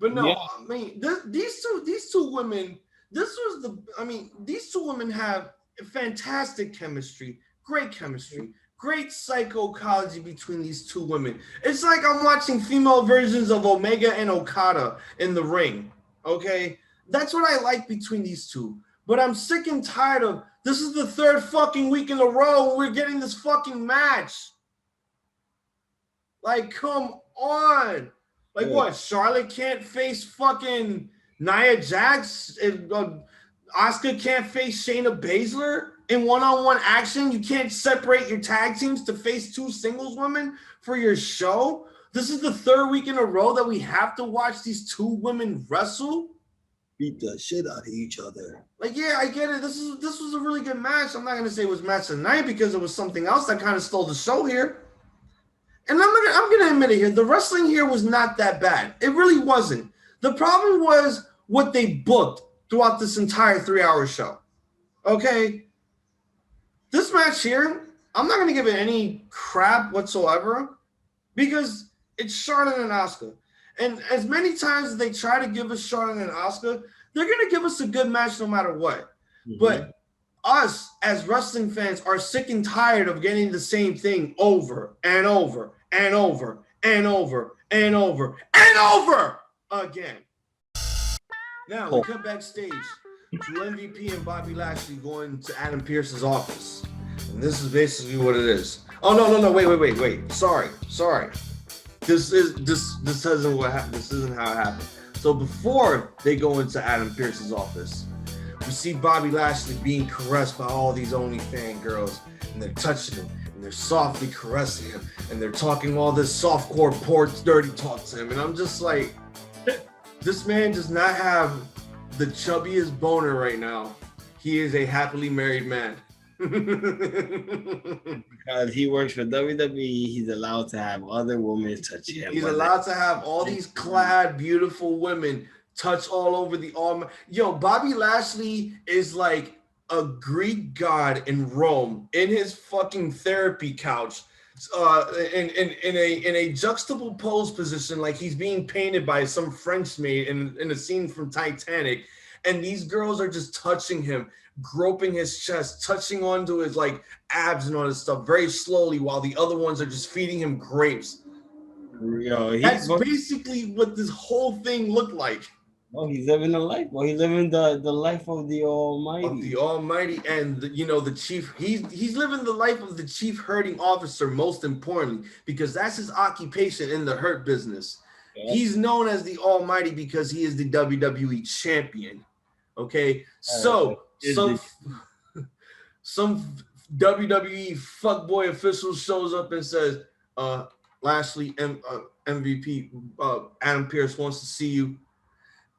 But no, I mean, these two women, these two women have fantastic chemistry, great chemistry, great psychology between these two women. It's like I'm watching female versions of Omega and Okada in the ring, okay? That's what I like between these two. But I'm sick and tired of, this is the third fucking week in a row we're getting this fucking match. Like, come on. Like, what? Charlotte can't face fucking Nia Jax? Asuka can't face Shayna Baszler in one-on-one action? You can't separate your tag teams to face two singles women for your show? This is the third week in a row that we have to watch these two women wrestle? Beat the shit out of each other. Like, yeah, I get it. This was a really good match. I'm not going to say it was match of the night because it was something else that kind of stole the show here. And I'm gonna admit it here. The wrestling here was not that bad. It really wasn't. The problem was what they booked throughout this entire 3-hour show. Okay? This match here, I'm not gonna give it any crap whatsoever because it's Charlotte and Asuka. And as many times as they try to give us Charlotte and Asuka, they're gonna give us a good match no matter what. Mm-hmm. But us as wrestling fans are sick and tired of getting the same thing over and over and over and over and over and over again. Now we come backstage to MVP and Bobby Lashley going to Adam Pearce's office. And this is basically what it is. Oh no, wait. Sorry. This isn't how it happened. So before they go into Adam Pearce's office, we see Bobby Lashley being caressed by all these OnlyFans girls, and they're touching him, and they're softly caressing him, and they're talking all this softcore, dirty talk to him, and I'm just like, this man does not have the chubbiest boner right now. He is a happily married man. Because he works for WWE, he's allowed to have other women touch him. He's allowed to have all these clad, beautiful women touch all over the arm. Yo, Bobby Lashley is like a Greek god in Rome in his fucking therapy couch, in a juxtaposed position, like he's being painted by some French maid in a scene from Titanic. And these girls are just touching him, groping his chest, touching onto his like abs and all this stuff very slowly, while the other ones are just feeding him grapes. Yo, that's basically what this whole thing looked like. Oh, he's living the life. Well, he's living the life of the Almighty. Of the Almighty, and the chief. He's living the life of the chief hurting officer. Most importantly, because that's his occupation in the hurt business. Yeah. He's known as the Almighty because he is the WWE champion. Okay, so some WWE fuckboy official shows up and says, "Lashley, MVP, Adam Pearce wants to see you."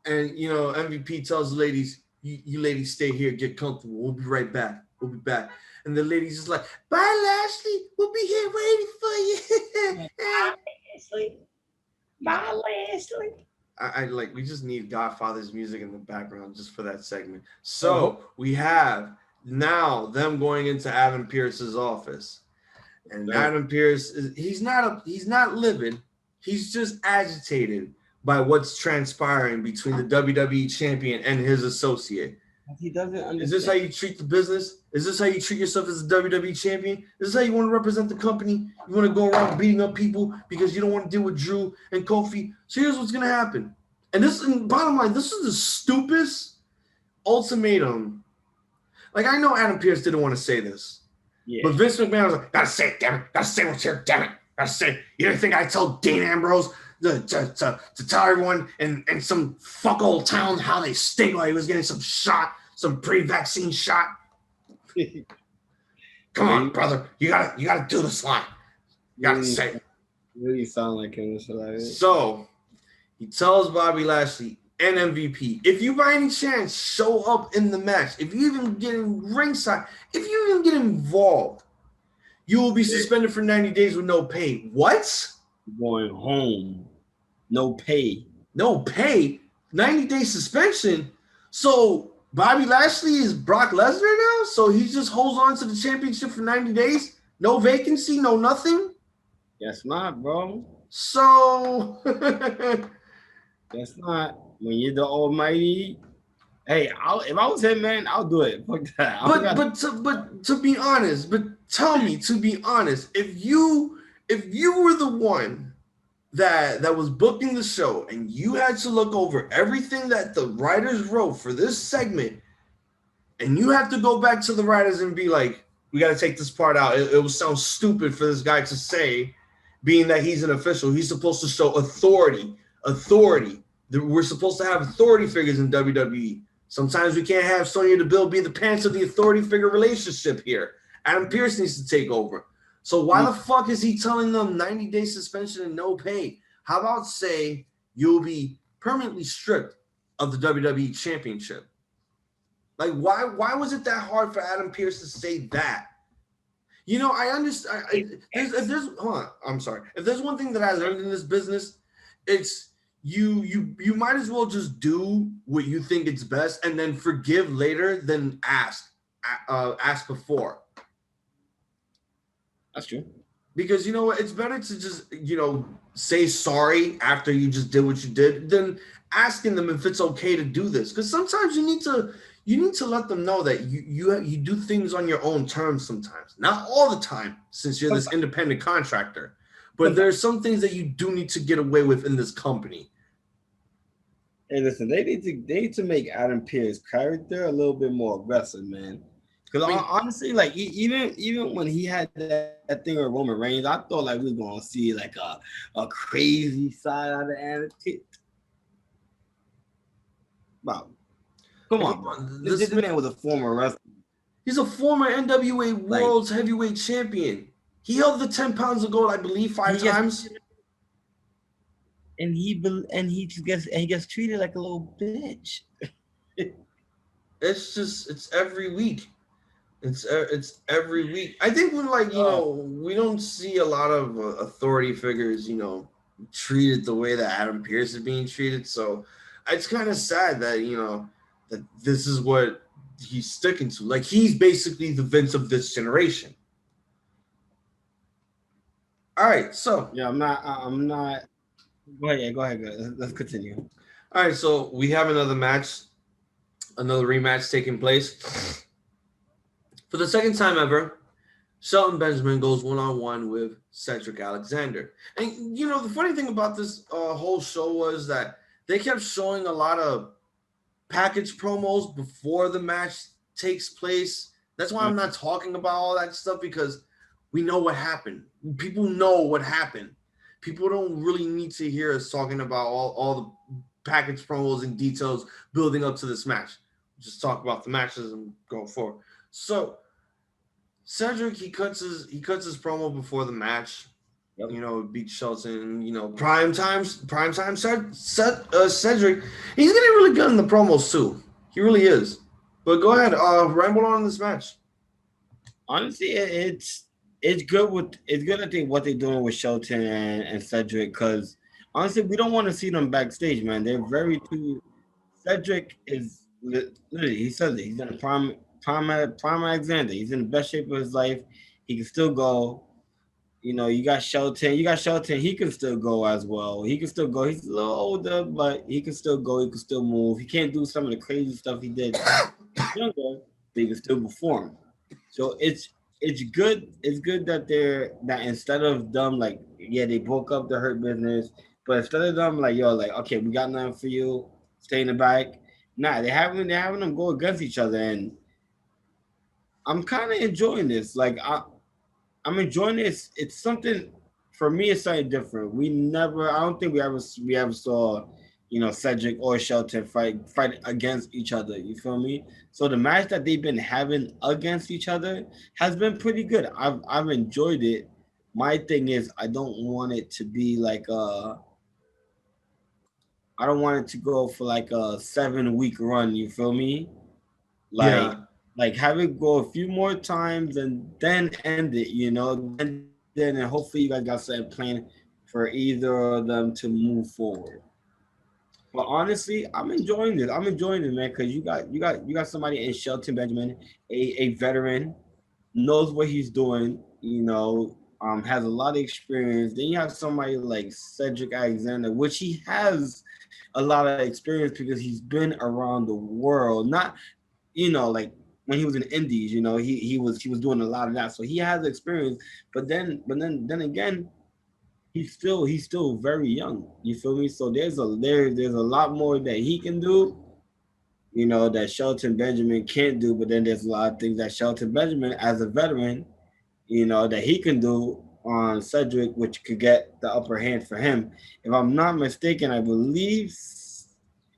And, MVP tells the ladies, you ladies stay here, get comfortable. We'll be right back. We'll be back. And the ladies just like, bye, Lashley. We'll be here waiting for you. Bye, Lashley. Bye, Lashley. I like, we just need Godfather's music in the background just for that segment. So we have now them going into Adam Pearce's office. And Adam Pearce, he's not living. He's just agitated by what's transpiring between the WWE champion and his associate. He doesn't understand. Is this how you treat the business? Is this how you treat yourself as a WWE champion? Is this how you want to represent the company? You want to go around beating up people because you don't want to deal with Drew and Kofi? So here's what's going to happen. And bottom line, this is the stupidest ultimatum. Like, I know Adam Pearce didn't want to say this. Yeah. But Vince McMahon was like, gotta say it, damn it. Gotta say what's here, damn it. Gotta say, you didn't think I told Dean Ambrose to tell everyone in some fuck old town how they stink while he was getting some pre-vaccine shot? Come on, brother. You gotta do this line. You gotta say it. Really sound like him. So he tells Bobby Lashley and MVP, if you by any chance show up in the match, if you even get in ringside, if you even get involved, you will be suspended for 90 days with no pay. What? Going home. No pay. No pay? 90-day suspension? So Bobby Lashley is Brock Lesnar now? So he just holds on to the championship for 90 days? No vacancy, no nothing? Guess not, bro. So guess not. When you're the almighty, hey, if I was him, man, I'll do it. Fuck that. But to be honest, tell me, to be honest, if you were the one that was booking the show and you had to look over everything that the writers wrote for this segment, and you have to go back to the writers and be like, we got to take this part out. It would sound stupid for this guy to say, being that he's an official, he's supposed to show authority. We're supposed to have authority figures in WWE. Sometimes we can't have Sonya Deville be the pants of the authority figure relationship here. Adam Pearce needs to take over. So why the fuck is he telling them 90-day suspension and no pay? How about say you'll be permanently stripped of the WWE championship? Like, why was it that hard for Adam Pearce to say that? You know, I understand. If there's one thing that I learned in this business, it's you might as well just do what you think is best and then forgive later than ask before. That's true. Because you know what, it's better to just say sorry after you just did what you did than asking them if it's okay to do this. Because sometimes you need to let them know that you do things on your own terms sometimes. Not all the time, since you're this independent contractor. But there's some things that you do need to get away with in this company. Hey, listen, they need to make Adam Pearce's character a little bit more aggressive, man. Because honestly, like even when he had that thing with Roman Reigns, I thought like we were gonna see like a crazy side out of Adam Pearce. Wow. Come on, this man was a former wrestler. He's a former NWA World's Heavyweight Champion. He held the 10 pounds of gold, I believe, 5 times. And he gets treated like a little bitch. It's every week. It's every week. I think when we don't see a lot of authority figures, treated the way that Adam Pearce is being treated. So it's kind of sad that that this is what he's sticking to. Like, he's basically the Vince of this generation. All right, so yeah, I'm not. Go ahead. Let's continue. All right, so we have another rematch taking place. For the second time ever, Shelton Benjamin goes one-on-one with Cedric Alexander. And, the funny thing about this whole show was that they kept showing a lot of package promos before the match takes place. That's why I'm not talking about all that stuff, because we know what happened. People know what happened. People don't really need to hear us talking about all the package promos and details building up to this match. Just talk about the matches and go forward. So Cedric, he cuts his promo before the match. Yep. Beat Shelton. Prime time. Cedric, he's getting really good in the promos too. He really is. But go ahead, ramble on this match. Honestly, it's good. It's good. I think what they're doing with Shelton and Cedric, because honestly, we don't want to see them backstage, man. They're very too. Cedric is literally, he says it. He's in a prime Alexander. He's in the best shape of his life. He can still go. You got Shelton. He can still go as well. He can still go. He's a little older, but he can still go. He can still move. He can't do some of the crazy stuff he did younger, but he can still perform. So it's good. It's good that that instead of them like they broke up the Hurt Business, but instead of them like like okay, we got nothing for you, stay in the back. Nah, they're having them go against each other, and I'm kind of enjoying this. Like I'm enjoying this. It's something for me. It's something different. I don't think we ever saw, Cedric or Shelton fight against each other. You feel me? So the match that they've been having against each other has been pretty good. I've enjoyed it. My thing is, I don't want it to be like I don't want it to go for like a 7 week run. You feel me? Like Yeah. like have it go a few more times and then end it, and hopefully you guys got something planned for either of them to move forward. But honestly, I'm enjoying this. I'm enjoying it, man, because you got somebody in Shelton Benjamin, a veteran, knows what he's doing, has a lot of experience. Then you have somebody like Cedric Alexander, which he has a lot of experience because he's been around the world. Not like when he was in Indies, he was doing a lot of that. So he has experience, but then again, he's still very young. You feel me? So there's a lot more that he can do, that Shelton Benjamin can't do. But then there's a lot of things that Shelton Benjamin, as a veteran, that he can do on Cedric, which could get the upper hand for him. If I'm not mistaken, I believe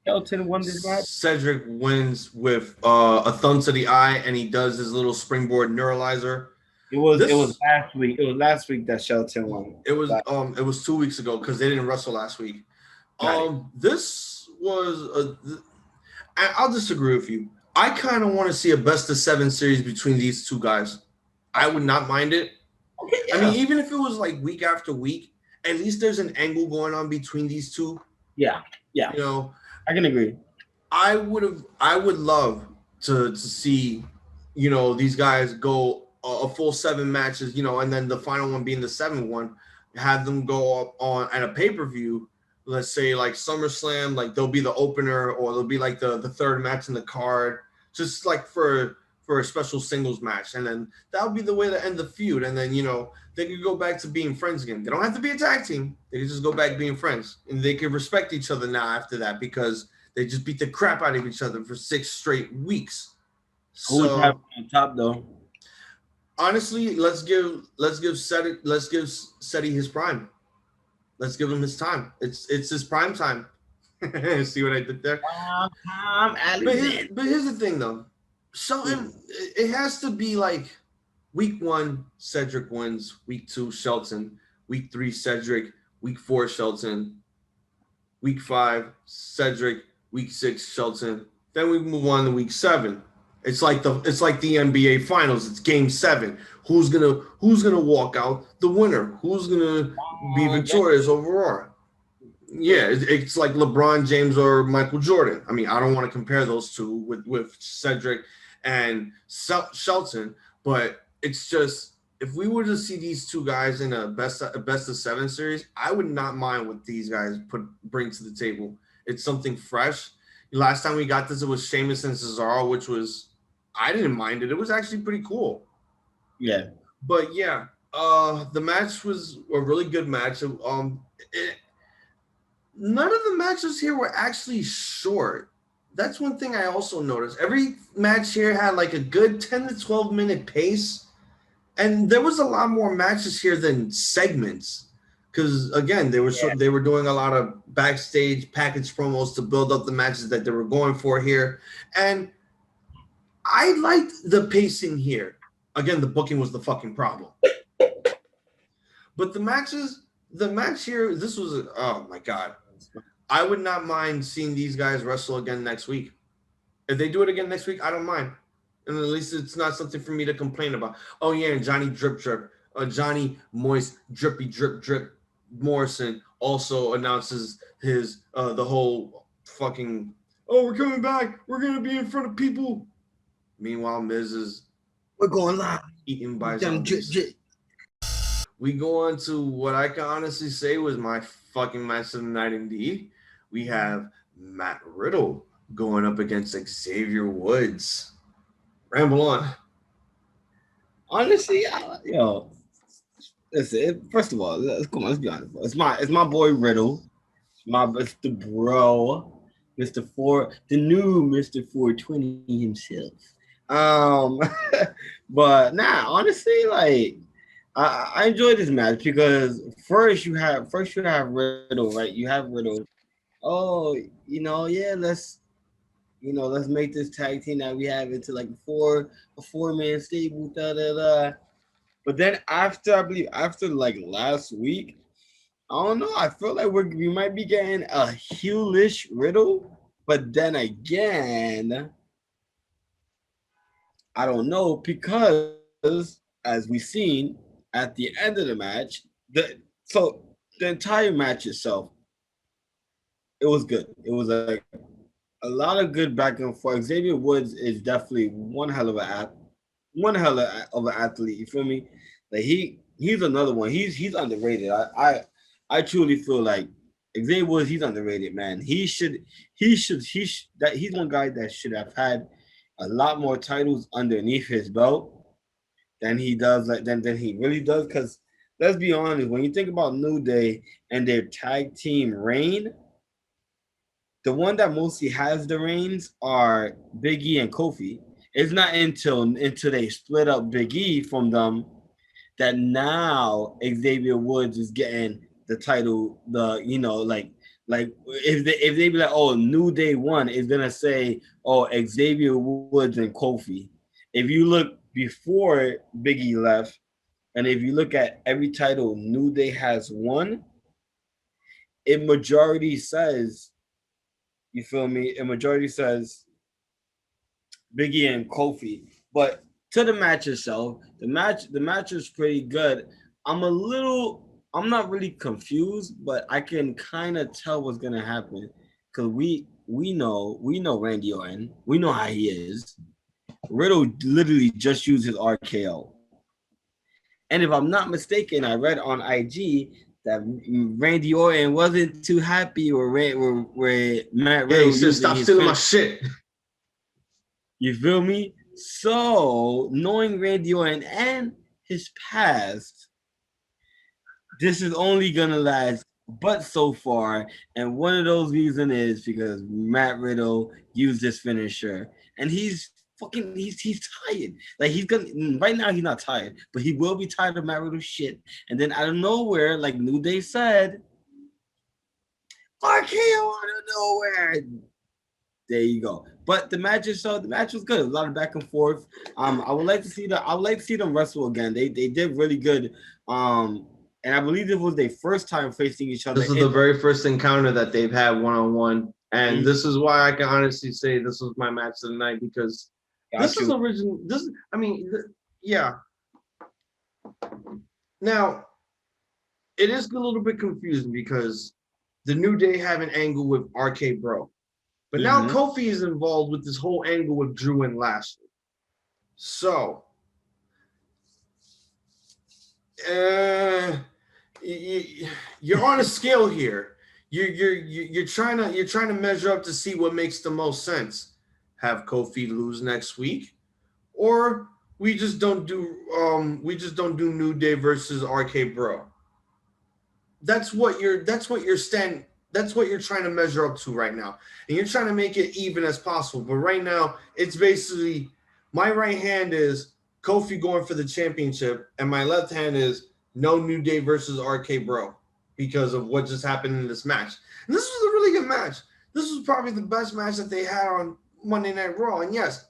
Shelton won this match. Cedric wins with a thumb to the eye, and he does his little springboard neuralizer. It was last week. It was last week that Shelton won. It was 2 weeks ago because they didn't wrestle last week. This was I'll disagree with you. I kind of want to see a best of 7 series between these two guys. I would not mind it. Okay, yeah. I mean, even if it was like week after week, at least there's an angle going on between these two. Yeah. I can agree. I would love to see, these guys go a full 7 matches, and then the final one being the 7th one, have them go up on at a pay-per-view, let's say like SummerSlam, like they'll be the opener or they'll be like the third match in the card, just like for a special singles match. And then that'll be the way to end the feud. And then, they could go back to being friends again. They don't have to be a tag team. They can just go back being friends. And they can respect each other now after that because they just beat the crap out of each other for 6 straight weeks. Who's on top though? Honestly, let's give Seti his prime. Let's give him his time. It's his prime time. See what I did there? But here's the thing though. Shelton, it has to be like week 1, Cedric wins. Week 2, Shelton. Week 3, Cedric. Week 4, Shelton. Week 5, Cedric. Week 6, Shelton. Then we move on to week 7. It's like the NBA Finals. It's Game 7. Who's gonna walk out the winner? Who's gonna be victorious overall? Yeah, it's like LeBron James or Michael Jordan. I mean, I don't want to compare those two with Cedric and Shelton, but it's just if we were to see these two guys in a best of 7 series, I would not mind what these guys bring to the table. It's something fresh. Last time we got this, it was Sheamus and Cesaro, which was I didn't mind it. It was actually pretty cool. Yeah. But yeah, the match was a really good match. None of the matches here were actually short. That's one thing I also noticed. Every match here had like a good 10 to 12 minute pace. And there was a lot more matches here than segments. Because again, they were doing a lot of backstage package promos to build up the matches that they were going for here. And I liked the pacing here. Again, the booking was the fucking problem. But the match here, this was, oh my God. I would not mind seeing these guys wrestle again next week. If they do it again next week, I don't mind. And at least it's not something for me to complain about. Oh, yeah, and Johnny Drip Drip, Johnny Moist Drippy Drip Drip Morrison also announces his, the whole fucking, oh, we're coming back. We're going to be in front of people. Meanwhile, Miz is we're going live. Eaten by zombies. we go on to what I can honestly say was my fucking match of the night indeed. We have Matt Riddle going up against Xavier Woods. Ramble on. Honestly, listen. First of all, come on. Let's be honest. It's my boy Riddle. It's the bro, the new Mister 420 himself. Um, but honestly, like I enjoyed this match because first you have Riddle, right? You have Riddle. Oh, yeah, let's make this tag team that we have into like a 4-man stable, da da da. But then I believe after like last week, I don't know. I feel like we might be getting a heelish Riddle, but then again, I don't know because as we seen at the end of the match, so the entire match itself, it was good. It was like a lot of good back and forth. Xavier Woods is definitely one hell of an athlete. You feel me? Like he's another one. He's underrated. I truly feel like Xavier Woods, he's underrated, man. He's one guy that should have had a lot more titles underneath his belt than he does, like than he really does. Because let's be honest, when you think about New Day and their tag team reign, the one that mostly has the reigns are Big E and Kofi. It's not until they split up Big E from them that now Xavier Woods is getting the title. Like if they be like, oh, New Day one is gonna say, oh, Xavier Woods and Kofi. If you look before Biggie left, and if you look at every title New Day has won, it majority says, you feel me? A majority says Biggie and Kofi. But to the match itself, the match is pretty good. I'm not really confused, but I can kind of tell what's gonna happen because we know Randy Orton, we know how he is. Riddle literally just used his RKO, and if I'm not mistaken, I read on IG that Randy Orton wasn't too happy where Matt Riddle He said, using "Stop his stealing my shit." You feel me? So, knowing Randy Orton and his past, this is only gonna last but so far. And one of those reasons is because Matt Riddle used this finisher. And he's tired. Like he's gonna right now he's not tired, but he will be tired of Matt Riddle's shit. And then out of nowhere, like New Day said, RKO out of nowhere. There you go. But the match was good. A lot of back and forth. I would like to see them wrestle again. They did really good. And I believe it was their first time facing each other. This is the very first encounter that they've had one-on-one. And this is why I can honestly say this was my match of the night because this is original. Yeah. Now, it is a little bit confusing because the New Day have an angle with RK Bro. But now Kofi is involved with this whole angle with Drew and Lashley. So, you're on a scale here. You're trying to measure up to see what makes the most sense. Have Kofi lose next week, or we just don't do New Day versus RK Bro. That's what you're trying to measure up to right now. And you're trying to make it even as possible. But right now, it's basically my right hand is Kofi going for the championship, and my left hand is no New Day versus RK Bro because of what just happened in this match. And this was a really good match. This was probably the best match that they had on Monday Night Raw. And yes,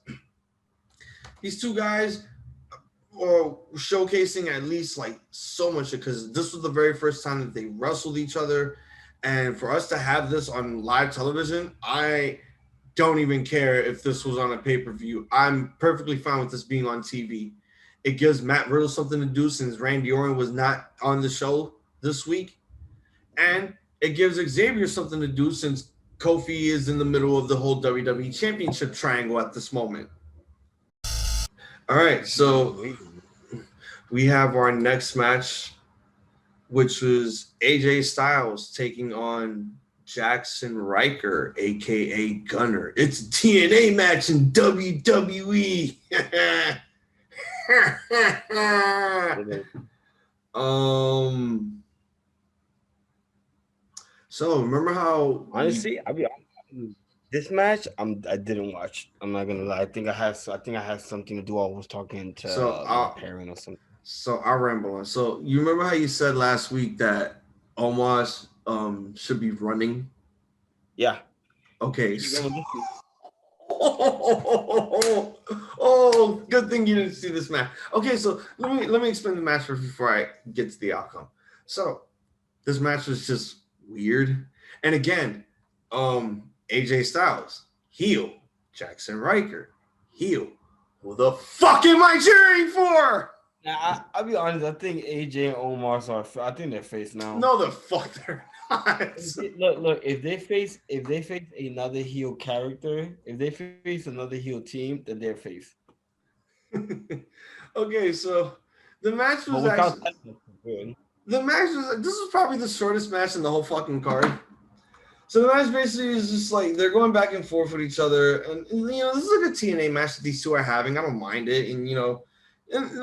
these two guys or showcasing at least like so much because this was the very first time that they wrestled each other. And for us to have this on live television, I don't even care if this was on a pay-per-view. I'm perfectly fine with this being on TV. It gives Matt Riddle something to do since Randy Orton was not on the show this week. And it gives Xavier something to do since Kofi is in the middle of the whole WWE Championship triangle at this moment. All right, so we have our next match which was AJ Styles taking on Jackson Riker, aka Gunner. It's a TNA match in WWE. So remember how honestly, I'll be honest, this match I didn't watch. I'm not gonna lie. I think I had something to do. I was talking to my parent or something. So I'll ramble on. So you remember how you said last week that Omos should be running? Yeah. Okay. Oh, good thing you didn't see this match. Okay, so let me explain the match before I get to the outcome. So this match was just weird. And again, AJ Styles, heel. Jackson Riker, heel. Who the fuck am I cheering for? Now, I'll be honest. I think AJ and Omos are. I think they're face now. No, the fuck they're not. Look. If they face another heel character, if they face another heel team, then they're face. Okay, so the match was actually. The match was. This is probably the shortest match in the whole fucking card. So the match basically is just like they're going back and forth with each other, and you know this is like a TNA match that these two are having. I don't mind it, and you know. And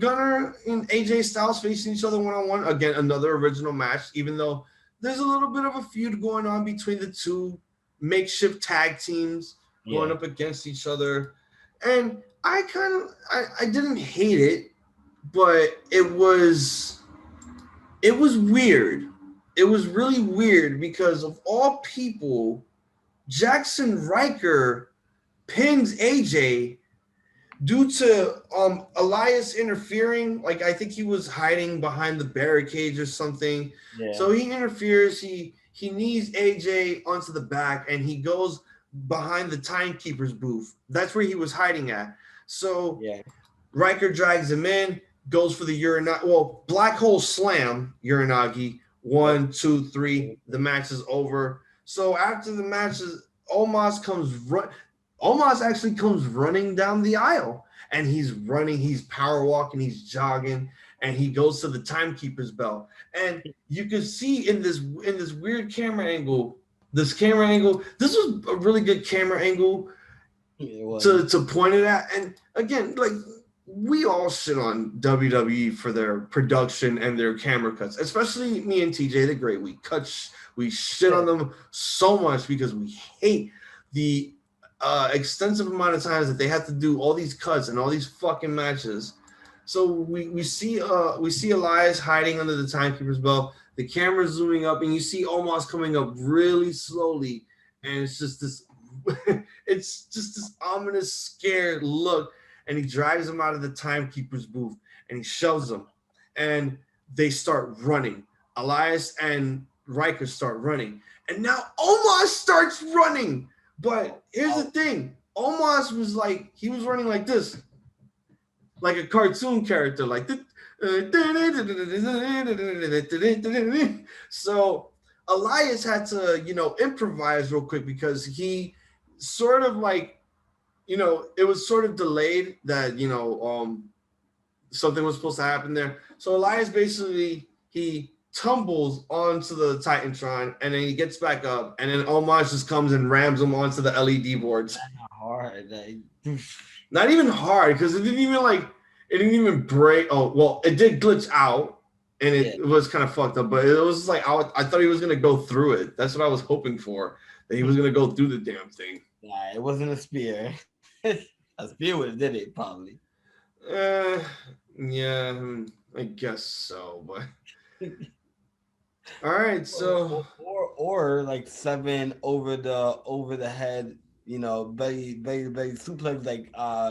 Gunner and AJ Styles facing each other one-on-one. Again, another original match, even though there's a little bit of a feud going on between the two makeshift tag teams going up against each other. And I didn't hate it, but it was weird. It was really weird because of all people, Jackson Riker pins AJ due to Elias interfering. Like I think he was hiding behind the barricades or something. Yeah. So he interferes. He knees AJ onto the back, and he goes behind the timekeeper's booth. That's where he was hiding at. So Riker drags him in, goes for the black hole slam Uranagi. 1, 2, 3. The match is over. So after the match Omos actually comes running down the aisle, and he's running, he's power walking, he's jogging, and he goes to the timekeeper's bell. And you can see in this weird camera angle, this was a really good camera angle to point it at. And again, like we all shit on WWE for their production and their camera cuts, especially me and TJ the Great. We shit on them so much because we hate the extensive amount of times that they have to do all these cuts and all these fucking matches. So we see Elias hiding under the timekeeper's bell. The camera's zooming up, and you see Omos coming up really slowly, and it's just this ominous, scared look. And he drags him out of the timekeeper's booth, and he shoves him, and they start running. Elias and Riker start running, and now Omos starts running. But here's the thing. Omos was like, he was running like this, like a cartoon character, like this. So Elias had to, improvise real quick because he sort of like, it was sort of delayed that, something was supposed to happen there. So Elias basically, he tumbles onto the Titantron, and then he gets back up, and then Omos just comes and rams him onto the LED boards. Not hard. Not even hard, because it didn't even break. Oh, well, it did glitch out, and it was kind of fucked up, but it was like, I thought he was going to go through it. That's what I was hoping for, that he was going to go through the damn thing. Nah, it wasn't a spear. A spear would have did it, probably. Yeah, I guess so, but... All right, so or like 7 over the head, belly suplex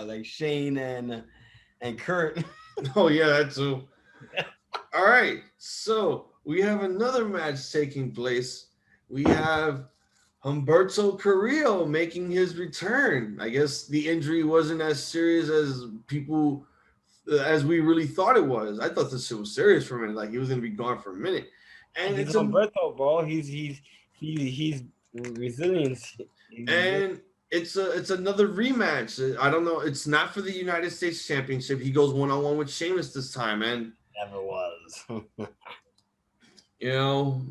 like Shane and Kurt. Oh yeah, that too. All right, so we have another match taking place. We have Humberto Carrillo making his return. I guess the injury wasn't as serious as we really thought it was. I thought this shit was serious for a minute, like he was gonna be gone for a minute. And it's Humberto, bro. He's resilient. And it's another rematch. I don't know. It's not for the United States Championship. He goes one-on-one with Sheamus this time, and never was. You know,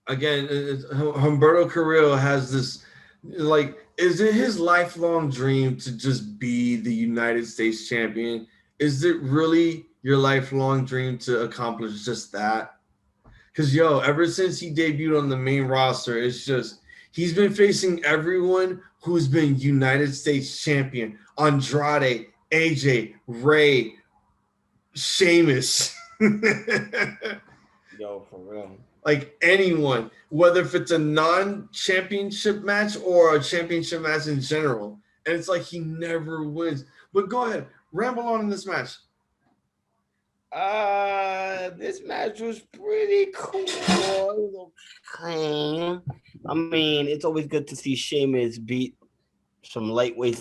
again, Humberto Carrillo has this, like, is it his lifelong dream to just be the United States champion? Is it really your lifelong dream to accomplish just that? Because, yo, ever since he debuted on the main roster, it's just he's been facing everyone who's been United States champion: Andrade, AJ, Ray, Sheamus. Yo, for real. Like anyone, whether if it's a non-championship match or a championship match in general. And it's like he never wins. But go ahead, ramble on in this match. This match was pretty cool. It was okay. I mean, it's always good to see Sheamus beat some lightweight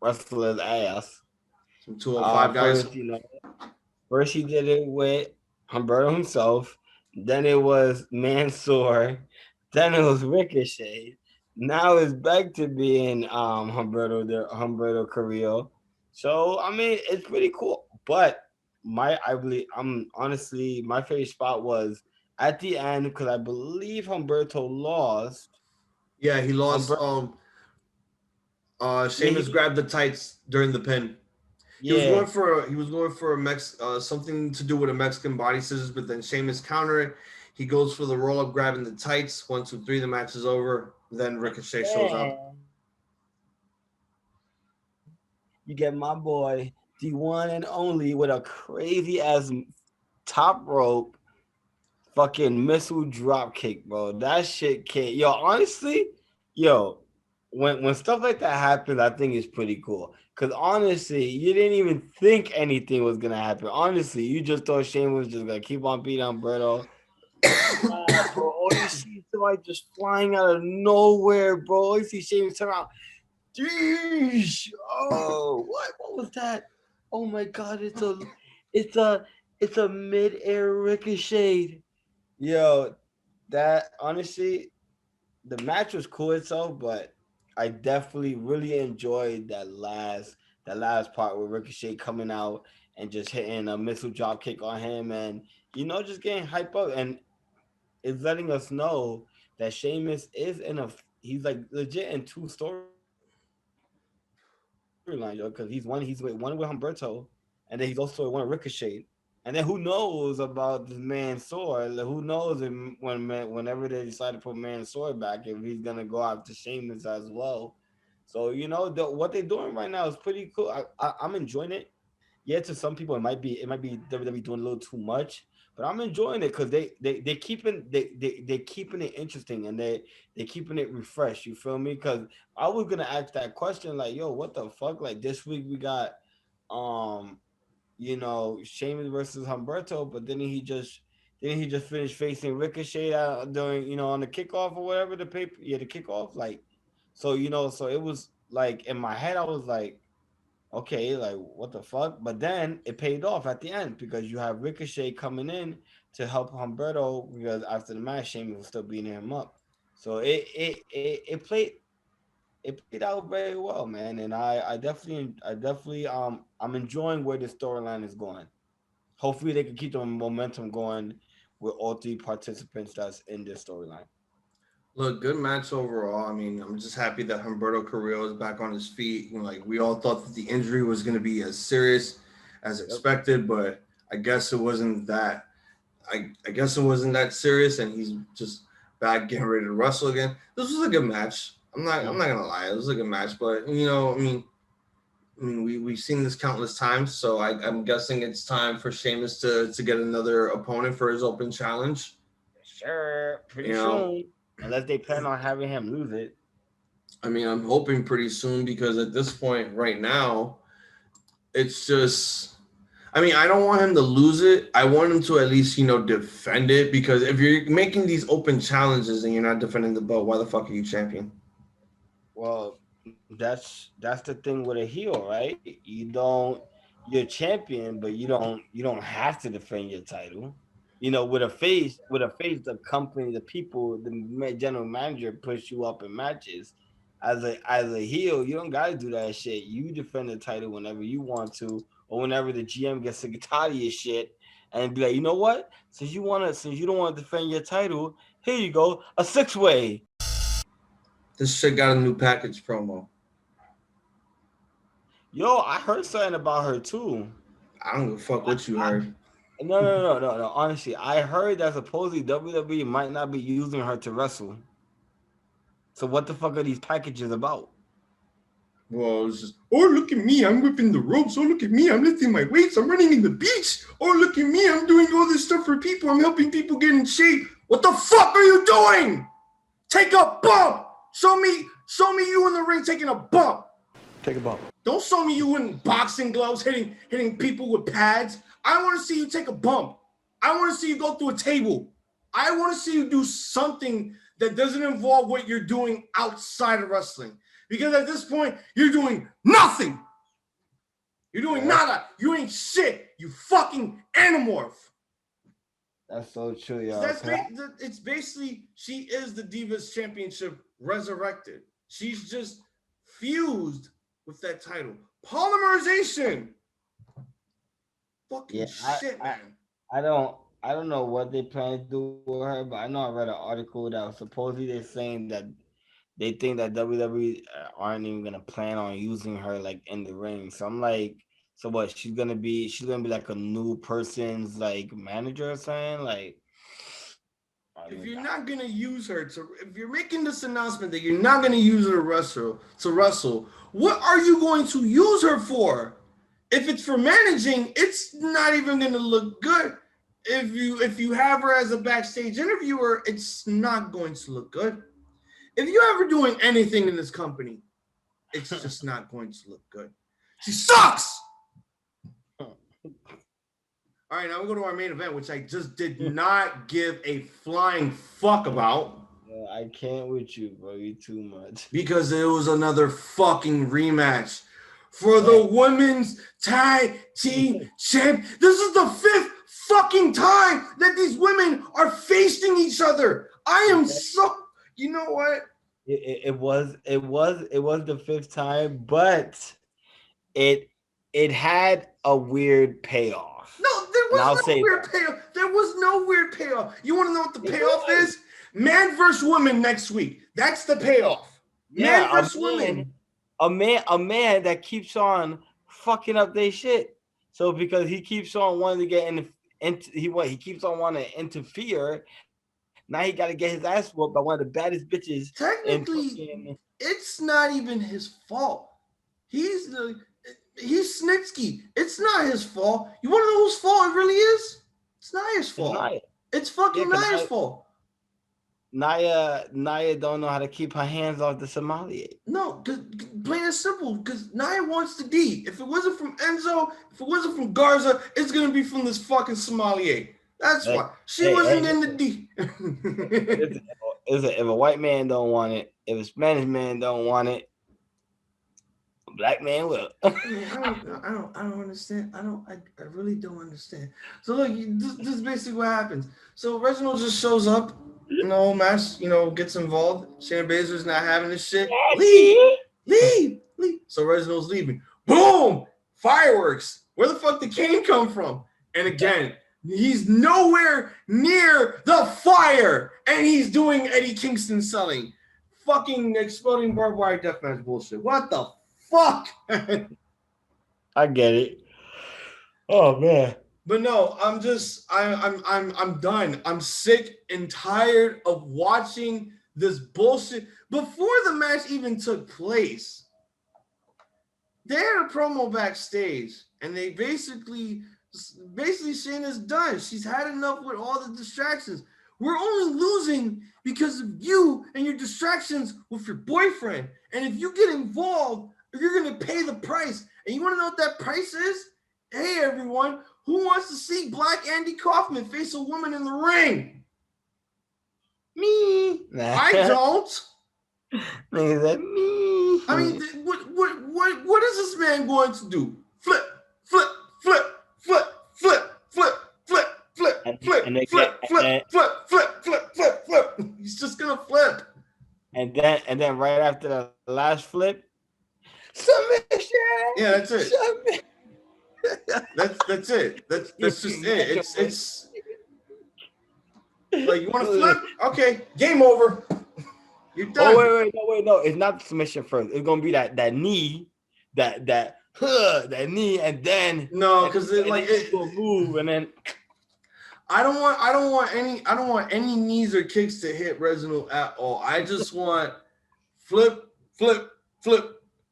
wrestler's ass. Some 205 guys. First, first he did it with Humberto himself. Then it was Mansoor. Then it was Ricochet. Now it's back to being Humberto Carrillo. So I mean, it's pretty cool. But I'm honestly my favorite spot was at the end because I believe Humberto lost. Yeah, he lost. Humberto, yeah, Sheamus grabbed the tights during the pin. yeah, He was going for something to do with a Mexican body scissors, but then Sheamus countered it. He goes for the roll up, grabbing the tights. 1, 2, 3. The match is over. Then Ricochet shows up. you get my boy, the one and only, with a crazy ass top rope fucking missile drop kick, bro. That shit can't. Yo, honestly, yo, when stuff like that happens, I think it's pretty cool. Cause honestly, you didn't even think anything was gonna happen. Honestly, you just thought Shane was just gonna keep on beating Humberto. Nah, bro. All you see somebody just flying out of nowhere, bro. All you see Shane turn around. Jeez. Oh, what was that? Oh my god, it's a it's a mid-air ricochet. Yo, that honestly, the match was cool itself, but I definitely really enjoyed that last part with Ricochet coming out and just hitting a missile drop kick on him, and just getting hype up, and it's letting us know that Sheamus is he's like legit in two storylines, yo, because he's with one with Humberto, and then he's also with one with Ricochet. And then who knows about this man's sword? Like, who knows if whenever they decide to put man's sword back, if he's gonna go after Sheamus as well. So what they're doing right now is pretty cool. I'm enjoying it. Yeah, to some people it might be WWE doing a little too much, but I'm enjoying it because they keeping it interesting, and they keeping it refreshed. You feel me? Because I was gonna ask that question like, yo, what the fuck? Like this week we got um Sheamus versus Humberto, but didn't he just finish facing Ricochet during on the kickoff or whatever the kickoff, like, so it was like in my head I was like, okay, like what the fuck, but then it paid off at the end because you have Ricochet coming in to help Humberto because after the match Sheamus was still beating him up, so it played out very well, man, and I definitely I'm enjoying where the storyline is going. Hopefully, they can keep the momentum going with all three participants that's in this storyline. Look, good match overall. I mean, I'm just happy that Humberto Carrillo is back on his feet. Like, we all thought that the injury was going to be as serious as Yep. expected, but I guess it wasn't that. I guess it wasn't that serious, and he's just back getting ready to wrestle again. This was a good match. I'm not gonna lie, it was a good match, but we've seen this countless times, so I'm guessing it's time for Sheamus to get another opponent for his open challenge. Sure, You pretty know, soon, unless they plan on having him lose it. I mean, I'm hoping pretty soon because at this point, right now, it's just. I mean, I don't want him to lose it. I want him to at least, defend it, because if you're making these open challenges and you're not defending the belt, why the fuck are you champion? Well, that's the thing with a heel, right? You're champion, but you don't have to defend your title. With a face, the company, the people, the general manager push you up in matches. As a heel, you don't gotta do that shit. You defend the title whenever you want to, or whenever the GM gets sick and tired of your shit, and be like, you know what? Since you don't want to defend your title, here you go, a 6-way. This shit got a new package promo. Yo, I heard something about her too. I don't give a fuck what you heard. No. Honestly, I heard that supposedly WWE might not be using her to wrestle. So what the fuck are these packages about? Well, it's just, oh, look at me, I'm whipping the ropes. Oh, look at me, I'm lifting my weights. I'm running in the beach. Oh, look at me, I'm doing all this stuff for people. I'm helping people get in shape. What the fuck are you doing? Take a bump. Show me you in the ring taking a bump. Take a bump. Don't show me you in boxing gloves hitting people with pads. I want to see you take a bump. I want to see you go through a table. I want to see you do something that doesn't involve what you're doing outside of wrestling. Because at this point, you're doing nothing. You're doing nada. You ain't shit. You fucking animorph. That's so true, y'all. It's basically, she is the Divas Championship resurrected. She's just fused with that title. Polymerization. Fucking shit, man. I don't know what they plan to do with her, but I know I read an article that was supposedly they're saying that they think that WWE aren't even gonna plan on using her like in the ring. So I'm like, so what? She's gonna be like a new person's like manager or something. Like, if you're not gonna use her if you're making this announcement that you're not gonna use her to wrestle, what are you going to use her for? If it's for managing, it's not even gonna look good. If you have her as a backstage interviewer, it's not going to look good. If you're ever doing anything in this company, it's just not going to look good. She sucks! All right, now we'll go to our main event, which I just did not give a flying fuck about. Yeah, I can't with you, bro. You too much. Because it was another fucking rematch for the women's tag team champ. This is the 5th fucking time that these women are facing each other. I am so... You know what? It was the 5th time, but it had a weird payoff. No, there was no weird payoff. There was no weird payoff. You want to know what the payoff is? Man versus woman next week. That's the payoff. Yeah, man versus woman. A man that keeps on fucking up their shit. So because he keeps on wanting to get he keeps on wanting to interfere. Now he got to get his ass whooped by one of the baddest bitches. Technically, it's not even his fault. He's Snitsky. It's not his fault. You want to know whose fault it really is? It's Naya's fault. It's fucking Naya's fault. Naya don't know how to keep her hands off the sommelier. No, plain and simple. Because Naya wants the D. If it wasn't from Enzo, if it wasn't from Garza, it's gonna be from this fucking sommelier. That's why she wasn't in the D. If a white man don't want it, if a Spanish man don't want it, a black man will. I don't understand. I really don't understand. So look, this is basically what happens. So Reginald just shows up, match, gets involved. Shayna Baszler's not having this shit. Leave. So Reginald's leaving. Boom! Fireworks. Where the fuck did Kane come from? And again, he's nowhere near the fire, and he's doing Eddie Kingston selling. Fucking exploding barbed wire deathmatch bullshit. What the fuck? I get it. Oh man. But no, I'm done. I'm sick and tired of watching this bullshit. Before the match even took place, they had a promo backstage, and they basically Shayna's done. She's had enough with all the distractions. We're only losing because of you and your distractions with your boyfriend. And if you get involved, you're going to pay the price. And you want to know what that price is? Hey, everyone, who wants to see Black Andy Kaufman face a woman in the ring? Me. I don't. Me. I mean, what is this man going to do? Flip. He's just gonna flip. And then right after the last flip, submission. Yeah, that's it. That's it. That's just it. It's like, you want to flip? Okay, game over. You're done. Oh wait, no. It's not the submission first. It's gonna be that knee, that knee, and then no, because it will move, and then I don't want any knees or kicks to hit Reginald at all. I just want flip,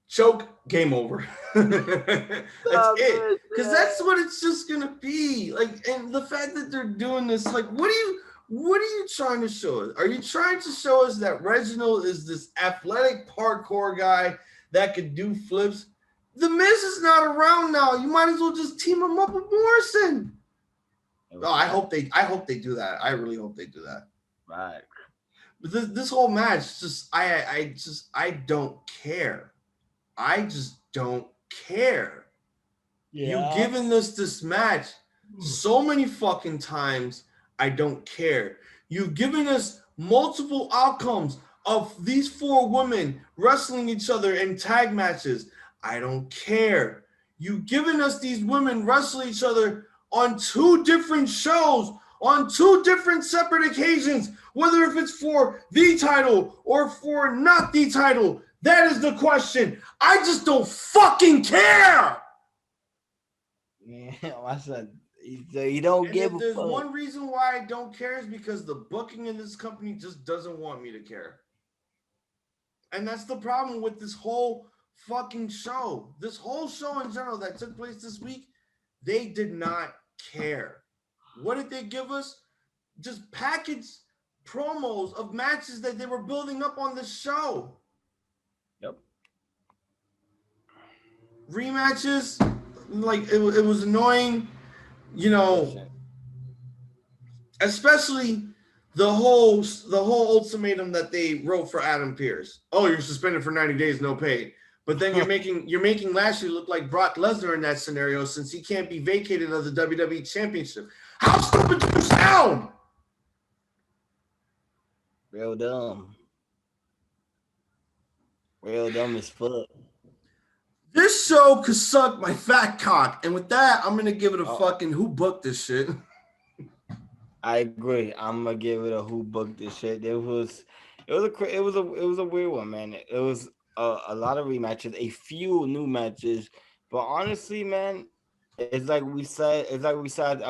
choke, game over. That's it. Because that's what it's just gonna be. Like, and the fact that they're doing this, like, what are you trying to show us? Are you trying to show us that Reginald is this athletic parkour guy that could do flips? The Miz is not around now. You might as well just team him up with Morrison. Oh, I hope they do that. I really hope they do that. Right. But this whole match, I don't care. I just don't care. Yeah. You've given us this match so many fucking times. I don't care. You've given us multiple outcomes of these 4 women wrestling each other in tag matches. I don't care. You've given us these women wrestle each other on 2 different shows, on 2 different separate occasions, whether if it's for the title or for not the title. That is the question. I just don't fucking care. Yeah, I said you don't give a fuck. There's one reason why I don't care is because the booking in this company just doesn't want me to care. And that's the problem with this whole fucking show. This whole show in general that took place this week, they did not care. What did they give us? Just packaged promos of matches that they were building up on the show. Yep. Rematches, like it was annoying, you know, especially the whole ultimatum that they wrote for Adam Pearce. Oh, you're suspended for 90 days, no pay. But then you're making Lashley look like Brock Lesnar in that scenario, since he can't be vacated of the WWE Championship. How stupid do you sound? Real dumb. Real dumb as fuck. This show could suck my fat cock. And with that, I'm gonna give it a fucking who booked this shit. I agree. I'm gonna give it a who booked this shit. It was a weird one, man. It was a lot of rematches, a few new matches, but honestly, man, it's like we said. I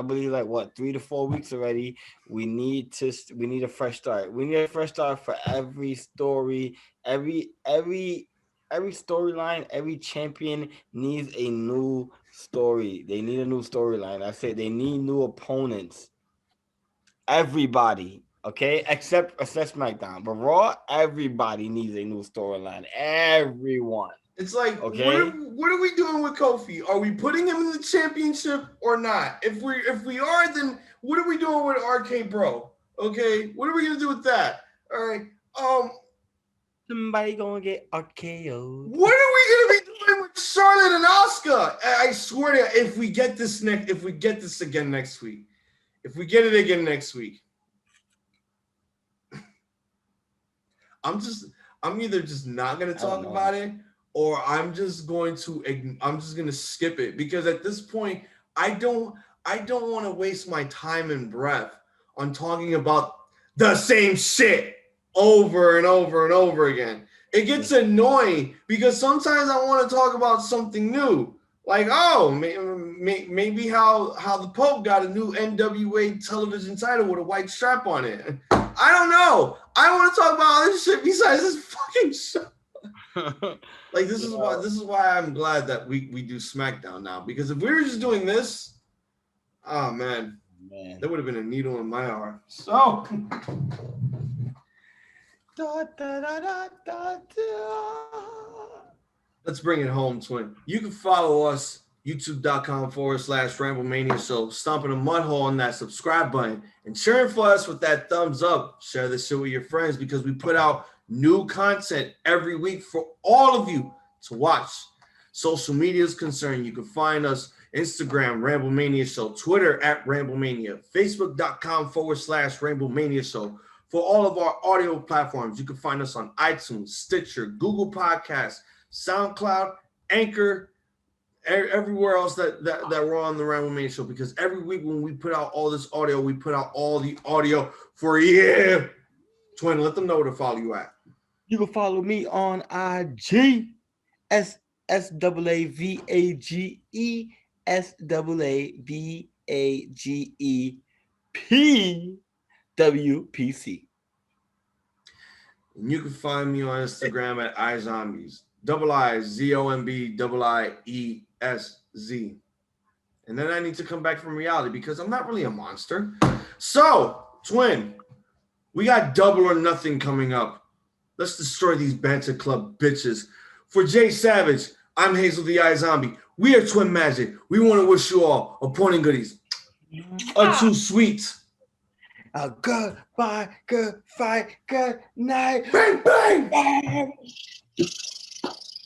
believe, like, what, 3 to 4 weeks already. We need a fresh start. We need a fresh start for every story, every storyline. Every champion needs a new story. They need a new storyline. I say they need new opponents. Everybody, okay, except SmackDown. But Raw, everybody needs a new storyline. Everyone. It's like, okay, what are we doing with Kofi? Are we putting him in the championship or not? If we are, then what are we doing with RK Bro? Okay, what are we gonna do with that? All right. Somebody gonna get RKO. What are we gonna be doing with Charlotte and Asuka? I swear to you, if we get this again next week. If we get it again next week, I'm either just not gonna talk about it, or I'm just gonna skip it, because at this point I don't want to waste my time and breath on talking about the same shit over and over and over again. It gets annoying because sometimes I want to talk about something new. Like, oh, maybe how the Pope got a new NWA television title with a white strap on it. I don't know. I want to talk about other shit besides this fucking show. Like, this is why I'm glad that we do SmackDown now, because if we were just doing this, oh man, there would have been a needle in my arm. So let's bring it home, Twin. You can follow us, youtube.com/Ramblemania Show, stomping a mud hole on that subscribe button and cheering for us with that thumbs up. Share this shit with your friends, because we put out new content every week for all of you to watch. Social media is concerned. You can find us Instagram, Ramblemania Show, Twitter @Ramblemania, Facebook.com/Ramblemania Show. For all of our audio platforms, you can find us on iTunes, Stitcher, Google Podcasts, SoundCloud, Anchor, everywhere else that we're on the Ramblemania show, because every week when we put out all this audio, we put out all the audio for you. Twin, let them know where to follow you at. You can follow me on IG, SSAAVAGE, SAAVAGEPWPC. And you can find me on Instagram at iZombies. IZOMBIIESZ. And then I need to come back from reality because I'm not really a monster. So, Twin, we got Double or Nothing coming up. Let's destroy these Banter Club bitches. For Jay Savage, I'm Hazel the iZombie. We are Twin Magic. We want to wish you all a pointing goodies. A too sweet. A goodbye, good fight, good night. Bang, bang.